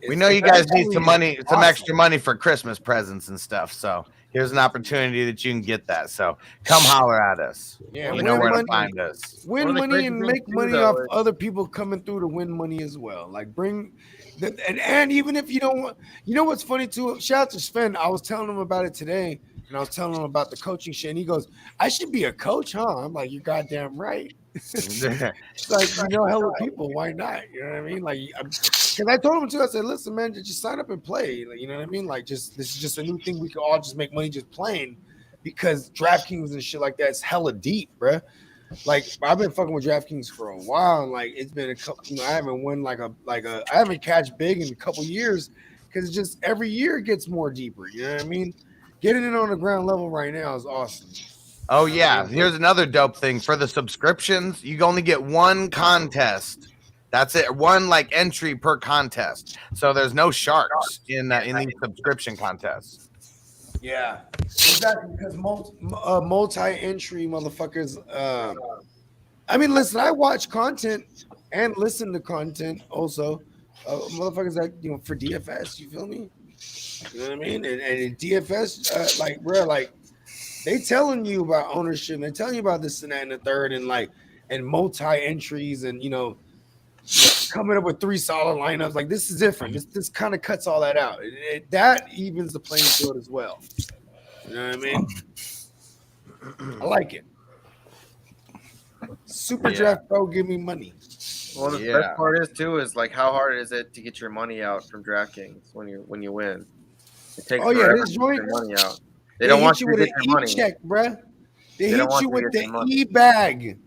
We know you guys need some money, some extra money for Christmas presents and stuff. So here's an opportunity that you can get that. So come holler at us. Yeah, you know where to find us. Win money and make money off other people coming through to win money as well. Like and even if you don't want, you know what's funny too? Shout out to Sven. I was telling him about it today, and I was telling him about the coaching shit. And he goes, "I should be a coach, huh?" I'm like, "You're goddamn right." It's like, you know, hella people, why not? You know what I mean? Like, because I told him too. I said, "Listen, man, just sign up and play." Like, you know what I mean? Like, this is just a new thing. We can all just make money just playing, because DraftKings and shit like that's hella deep, bruh. Like, I've been fucking with DraftKings for a while, and like it's been a couple. You know, I haven't won I haven't cashed big in a couple years, because just every year it gets more deeper. You know what I mean? Getting it on the ground level right now is awesome. Oh yeah, here's another dope thing for the subscriptions. You only get one contest. That's it. One entry per contest. So there's no sharks in these subscription contests. Yeah, exactly. Because multi-entry motherfuckers. I mean, listen, I watch content and listen to content also. Motherfuckers that for DFS. You feel me? You know what I mean? And in DFS, they telling you about ownership. They're telling you about this and that and the third, and multi entries, and coming up with 3 solid lineups. Like this is different. This kind of cuts all that out. That evens the playing field as well. You know what I mean? I like it. Super Draft Pro, give me money. Well, the best part is too is like how hard is it to get your money out from DraftKings when you win? It takes this to joint, get your money out. They don't want you with to an get your money. E-check, bruh. They hit you with the money. E-bag.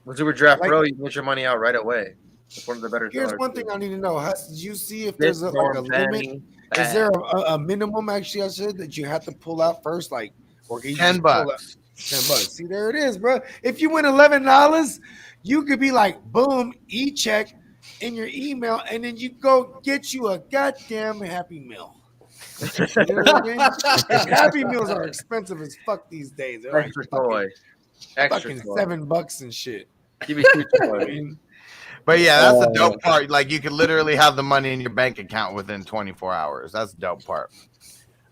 With Super Draft Pro, you can get your money out right away. It's one of the better. Here's one thing I need to know. Did you see if there's a limit? Is there a minimum, actually, I said, that you have to pull out first? Like, or $10. $10. See, there it is, bro. If you win $11, you could be like, boom, e-check in your email, and then you go get you a goddamn Happy Meal. You know what I mean? Happy Meals are expensive as fuck these days. They're extra toy. Fucking $7 and shit. Give me 2 toy. But yeah, that's the dope part. Like you could literally have the money in your bank account within 24 hours. That's the dope part.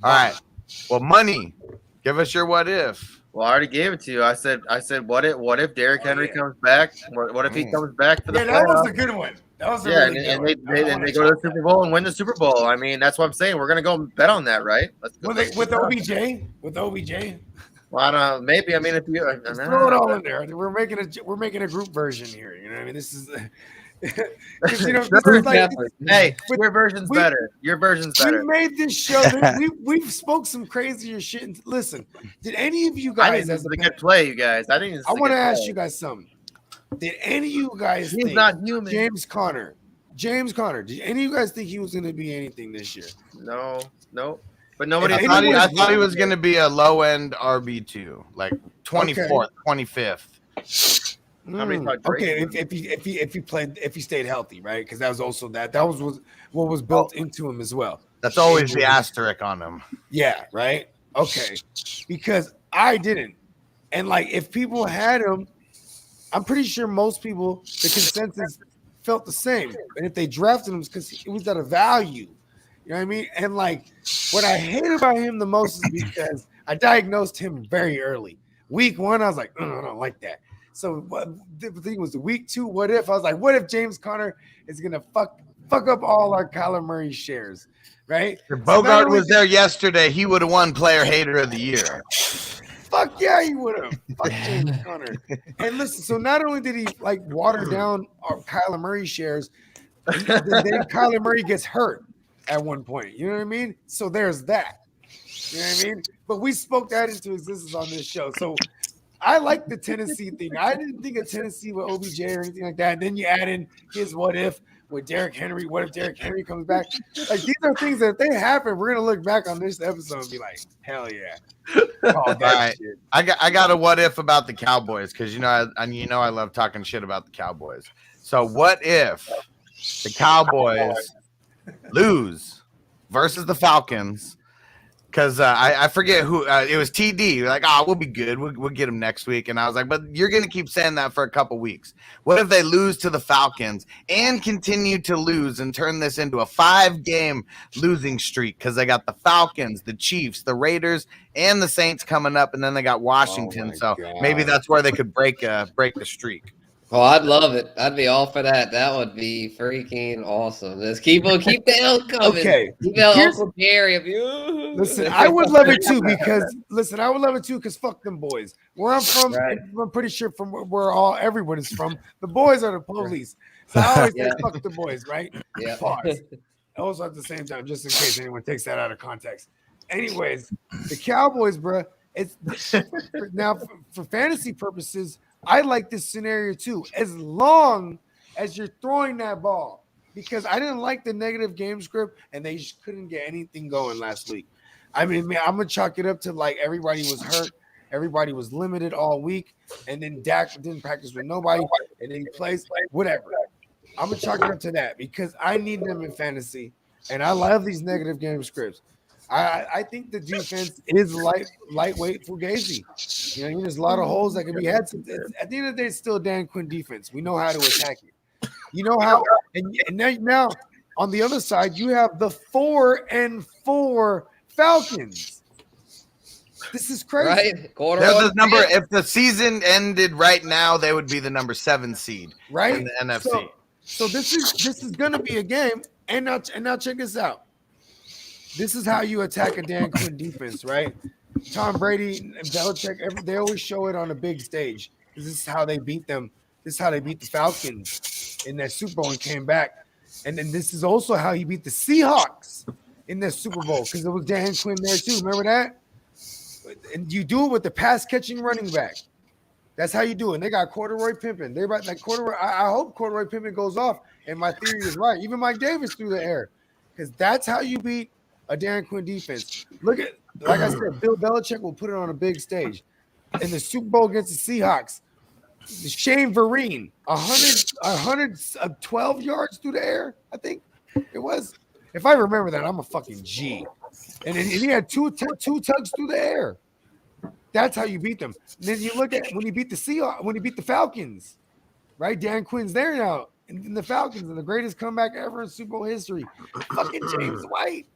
All right. Well, money. Give us your what if. Well, I already gave it to you. I said, what if Derrick Henry comes back? What if he comes back for the playoffs? That was a good one. That was a really good one. And they go to the Super Bowl and win the Super Bowl. I mean, that's what I'm saying. We're gonna go bet on that, right? With OBJ? With OBJ? Well, I don't know. Maybe. I mean, if you throw it all in there, we're making a group version here. You know what I mean? This is. You know, this is like, hey, your version's better. Your version's better. We made this show. We've spoke some crazier shit. And listen, did any of you guys? This is a good play, you guys. I want to ask you guys something. Did any of you guys think not human? James Conner? Did any of you guys think he was going to be anything this year? No. But nobody. I thought he was going to be a low end RB2, like 24th, 25th. Okay, if he stayed healthy, right? Because that was also that was what was built into him as well. That's always the asterisk on him. Yeah, right. Okay, because I didn't, and like if people had him, I'm pretty sure most people, the consensus felt the same. And if they drafted him, because it was at a value. You know what I mean? And like what I hate about him the most is because I diagnosed him very early. Week 1, I was like, I don't like that. So the thing was week 2, what if? I was like, what if James Conner is gonna fuck up all our Kyler Murray shares, right? If Bogard was there yesterday, he would have won Player Hater of the Year. Fuck yeah, he would have. Fuck James Conner. And listen, so not only did he like water down our Kyler Murray shares, then Kyler Murray gets hurt at one point. You know what I mean? So there's that. You know what I mean? But we spoke that into existence on this show. So I like the Tennessee thing. I didn't think of Tennessee with OBJ or anything like that. And then you add in his what if with Derrick Henry. What if Derrick Henry comes back? Like these are things that if they happen, we're gonna look back on this episode and be like, hell yeah. All right. Shit. I got a what if about the Cowboys because I love talking shit about the Cowboys. So what if the Cowboys lose versus the Falcons? Because I forget who it was. TD like, we'll be good. We'll get him next week. And I was like, but you're gonna keep saying that for a couple weeks. What if they lose to the Falcons and continue to lose and turn this into a 5-game losing streak? Because they got the Falcons, the Chiefs, the Raiders, and the Saints coming up, and then they got Washington. So maybe that's where they could break the streak. Oh, I'd love it. I'd be all for that. That would be freaking awesome. Let's keep the L coming. Okay. Keep Uncle Jerry of you. Listen, I would love it too because fuck them boys. Where I'm from, I'm pretty sure from where everyone is from, the boys are the police. So I always say fuck the boys, right? Yeah. Pause. Also at the same time, just in case anyone takes that out of context. Anyways, the Cowboys, bro, it's now for fantasy purposes. I like this scenario too, as long as you're throwing that ball, because I didn't like the negative game script and they just couldn't get anything going last week. I mean, man, I'm gonna chalk it up to like everybody was hurt, everybody was limited all week, and then Dak didn't practice with nobody, and then he plays whatever. I'm gonna chalk it up to that because I need them in fantasy, and I love these negative game scripts. I think the defense is lightweight fugazi. You know, there's a lot of holes that can be had. At the end of the day, it's still Dan Quinn defense. We know how to attack it. You know how, and now on the other side, you have the 4-4 Falcons. This is crazy. Right? They're Corduroy the number. pants. If the season ended right now, they would be the number 7 seed Right? in the NFC. So this is gonna be a game. And now check this out. This is how you attack a Dan Quinn defense, right? Tom Brady and Belichick, they always show it on a big stage. This is how they beat them. This is how they beat the Falcons in that Super Bowl and came back. And then this is also how he beat the Seahawks in that Super Bowl because it was Dan Quinn there too. Remember that? And you do it with the pass catching running back. That's how you do it. And they got Corduroy Pimpin. They about like Corduroy. I hope Corduroy Pimpin goes off, and my theory is right. Even Mike Davis through the air, because that's how you beat a Dan Quinn defense. Look at, like I said, Bill Belichick will put it on a big stage in the Super Bowl against the Seahawks. Shane Vereen, 112 yards through the air. I think it was. If I remember that, I'm a fucking G. And he had two tugs through the air. That's how you beat them. And then you look at when he beat the Seahawks, when he beat the Falcons, right? Dan Quinn's there now in the Falcons, and the greatest comeback ever in Super Bowl history. Fucking James White.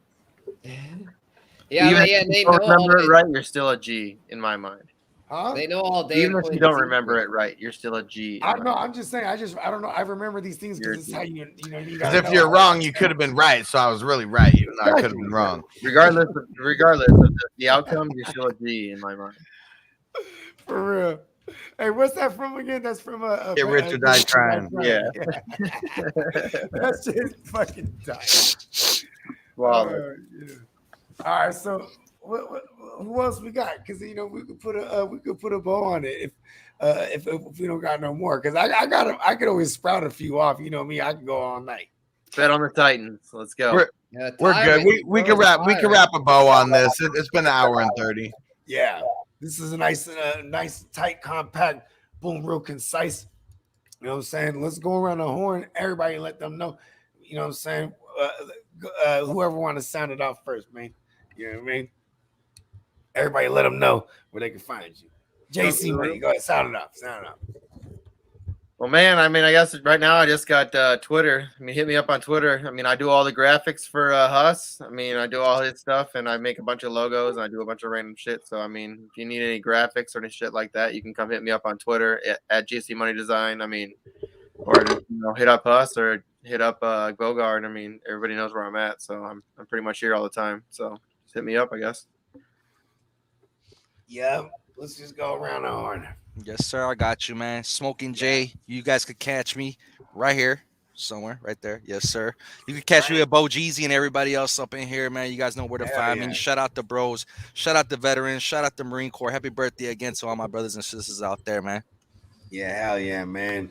Yeah, Even yeah, if they you don't know remember all it right, you're still a G in my mind. Huh? They know all day. Even if you don't remember it right, you're still a G. I know. I'm just saying. I don't know. I remember these things because it's how you know. You Because if you're wrong, you could have been right. So I was really right, even though I could have been wrong. Regardless of the outcome, you're still a G in my mind. For real. Hey, what's that from again? That's from Get rich or die trying. Yeah. That shit fucking died. Wow. Yeah. All right, so who else we got? Because we could put a bow on it if we don't got no more. Because I could always sprout a few off. You know me, I can go all night. Bet on the Titans. Let's go. We're good. We can wrap a bow on this. It's been an hour and 30. Yeah, this is a nice, tight, compact, boom, real concise. You know what I'm saying? Let's go around the horn. Everybody, let them know. You know what I'm saying? Whoever want to sound it off first, man. You know what I mean? Everybody, let them know where they can find you. JC, man, go ahead, sound it off. Well, man, I mean, I guess right now I just got Twitter. I mean, hit me up on Twitter. I mean, I do all the graphics for Huss. I mean, I do all his stuff, and I make a bunch of logos, and I do a bunch of random shit. So, I mean, if you need any graphics or any shit like that, you can come hit me up on Twitter at GC Money Design. I mean, or hit up Huss or hit up Bogard. I mean, everybody knows where I'm at, so I'm pretty much here all the time. So just hit me up, I guess. Yeah, let's just go around the horn. Yes, sir. I got you, man. Smoking Jay. You guys could catch me right here, somewhere, right there. Yes, sir. You can catch me with Bo Jeezy and everybody else up in here, man. You guys know where to find me. Shout out the bros. Shout out the veterans. Shout out the Marine Corps. Happy birthday again to all my brothers and sisters out there, man. Yeah, hell yeah, man.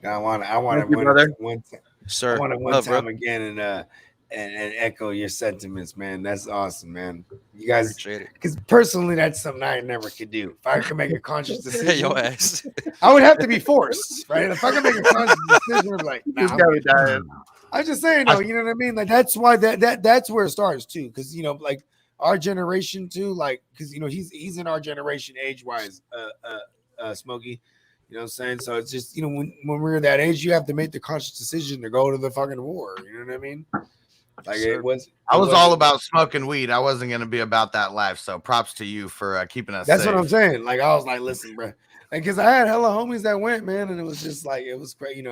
I want to one Sir, time again and echo your sentiments, man. That's awesome, man. You guys, because personally, that's something I never could do. If I could make a conscious decision, your ass. I would have to be forced, right? If I could make a conscious decision, I'm like, I'm just saying, though, you know what I mean? Like that's why that's where it starts too, because like our generation too, like because he's in our generation age wise, Smokey. You know what I'm saying? So it's just when we're that age, you have to make the conscious decision to go to the fucking war. You know what I mean? Like I was all about smoking weed. I wasn't going to be about that life. So props to you for keeping us That's safe. what I'm saying. Like, I was like, listen, bro. And because I had hella homies that went, man. And it was just like, it was great,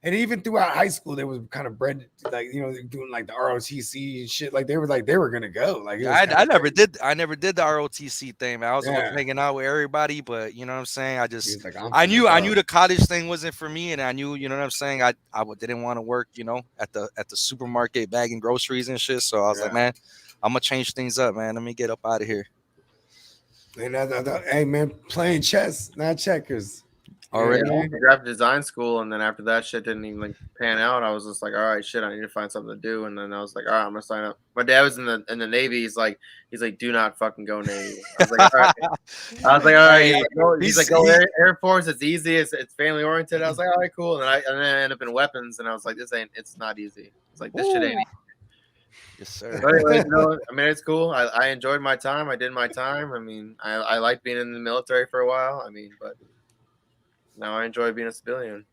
And even throughout high school, they was kind of bred, like, doing like the ROTC and shit. Like, they were going to go. Like, I never did the ROTC thing, man. I was hanging out with everybody, but you know what I'm saying? I just, like, I knew the college thing wasn't for me. And I knew, you know what I'm saying? I didn't want to work, at the supermarket bagging groceries and shit. So I was like, man, I'm going to change things up, man. Let me get up out of here. And hey, man, playing chess, not checkers. Already graphic design school, and then after that shit didn't even pan out. I was just like, all right, shit, I need to find something to do. And then I was like, all right, I'm gonna sign up. My dad was in the Navy. He's like, do not fucking go Navy. I was like, all right. He's like, go Air Force. It's easy. It's family oriented. I was like, all right, cool. And then I ended up in weapons, and I was like, it's not easy. It's like this shit ain't easy. Yes, sir. But anyways, I mean, it's cool. I enjoyed my time. I did my time. I mean, I liked being in the military for a while. I mean, but now I enjoy being a civilian.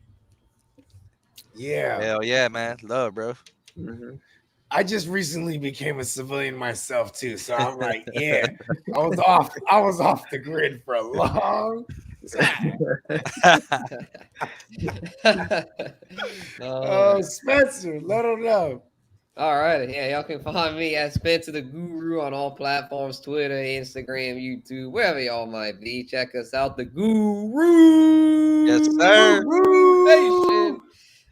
Yeah. Hell yeah, man. Love, bro. Mm-hmm. I just recently became a civilian myself too, so I'm like, yeah, I was off the grid for a long time. Spencer, let them know. All right, yeah, y'all can find me at Spencer the Guru on all platforms: Twitter, Instagram, YouTube, wherever y'all might be. Check us out, the Guru. Yes, sir. Guru Nation.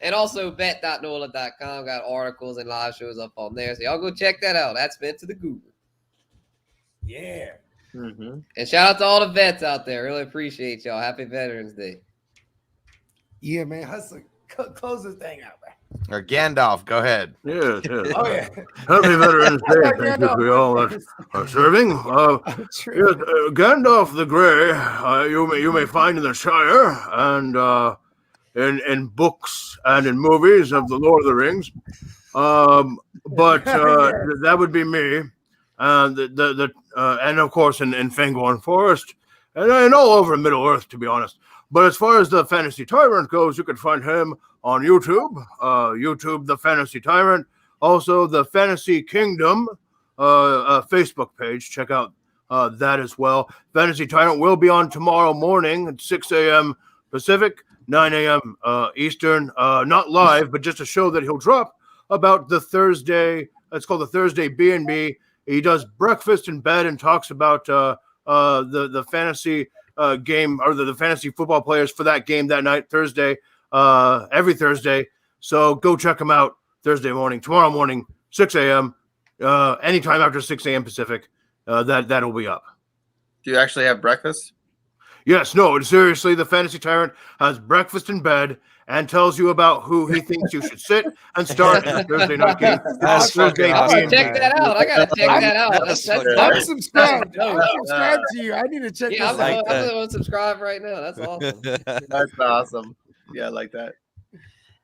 And also bet.nola.com got articles and live shows up on there. So y'all go check that out. That's Spencer the Guru. Yeah. Mm-hmm. And shout out to all the vets out there. Really appreciate y'all. Happy Veterans Day. Yeah, man. Hustler, close this thing out, man. Or Gandalf, go ahead. Yes, yes. Oh, yeah. Happy Veterans Day. Thank you for all that are serving. Yes, Gandalf the Grey, you may find in the Shire and in books and in movies of the Lord of the Rings. But that would be me. And of course in Fangorn Forest and all over Middle Earth, to be honest. But as far as the Fantasy Tyrant goes, you can find him on YouTube, the Fantasy Tyrant, also the Fantasy Kingdom Facebook page. Check out that as well. Fantasy Tyrant will be on tomorrow morning at 6 a.m. Pacific, 9 a.m. Eastern. Not live, but just a show that he'll drop about the Thursday. It's called the Thursday B&B. He does breakfast in bed and talks about the fantasy game or the fantasy football players for that game that night, Thursday, every Thursday. So go check him out tomorrow morning, 6 a.m. Anytime after 6 a.m. Pacific, that'll be up. Do you actually have breakfast? Yes, no, seriously, the Fantasy Tyrant has breakfast in bed and tells you about who he thinks you should sit and start in the Thursday night game. That's fucking awesome, check that out. I gotta check that out. I'm subscribed. I'm subscribed to you. I need to check this out. I'm gonna subscribe right now. That's awesome. That's awesome. Yeah, I like that.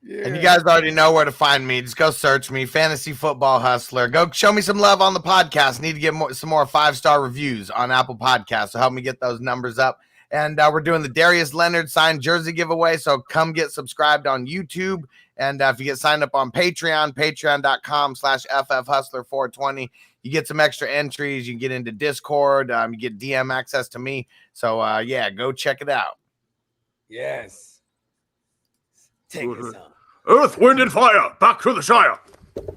Yeah. And you guys already know where to find me. Just go search me, Fantasy Football Hustler. Go show me some love on the podcast. Need to get some more 5-star reviews on Apple Podcasts. So help me get those numbers up. And we're doing the Darius Leonard signed jersey giveaway. So come get subscribed on YouTube. And if you get signed up on Patreon, patreon.com/FFHustler420, you get some extra entries. You get into Discord. You get DM access to me. So, go check it out. Yes. Take us on. Earth, Wind, and Fire. Back to the Shire.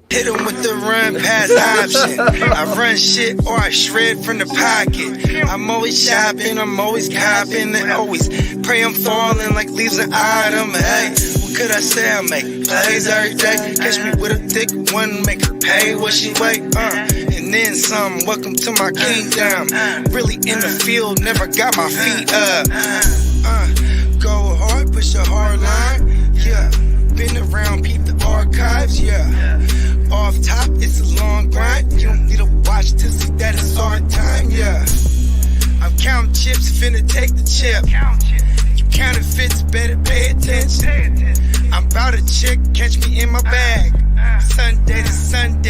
Hit him with the run pass option. I run shit or I shred from the pocket. I'm always shopping, I'm always copping, and always pray I'm falling like leaves an item. Hey, what could I say? I make plays every day. Catch me with a thick one, make her pay what she weigh. And then some. Welcome to my kingdom. Really in the field, never got my feet up. Go hard, push a hard line. Yeah. Been around, peep the archives, yeah. Off top, it's a long grind. You don't need to watch to see that it's hard time, yeah. I'm counting chips, finna take the chip. You counterfeits, better pay attention. I'm about a chick, catch me in my bag. Sunday to Sunday.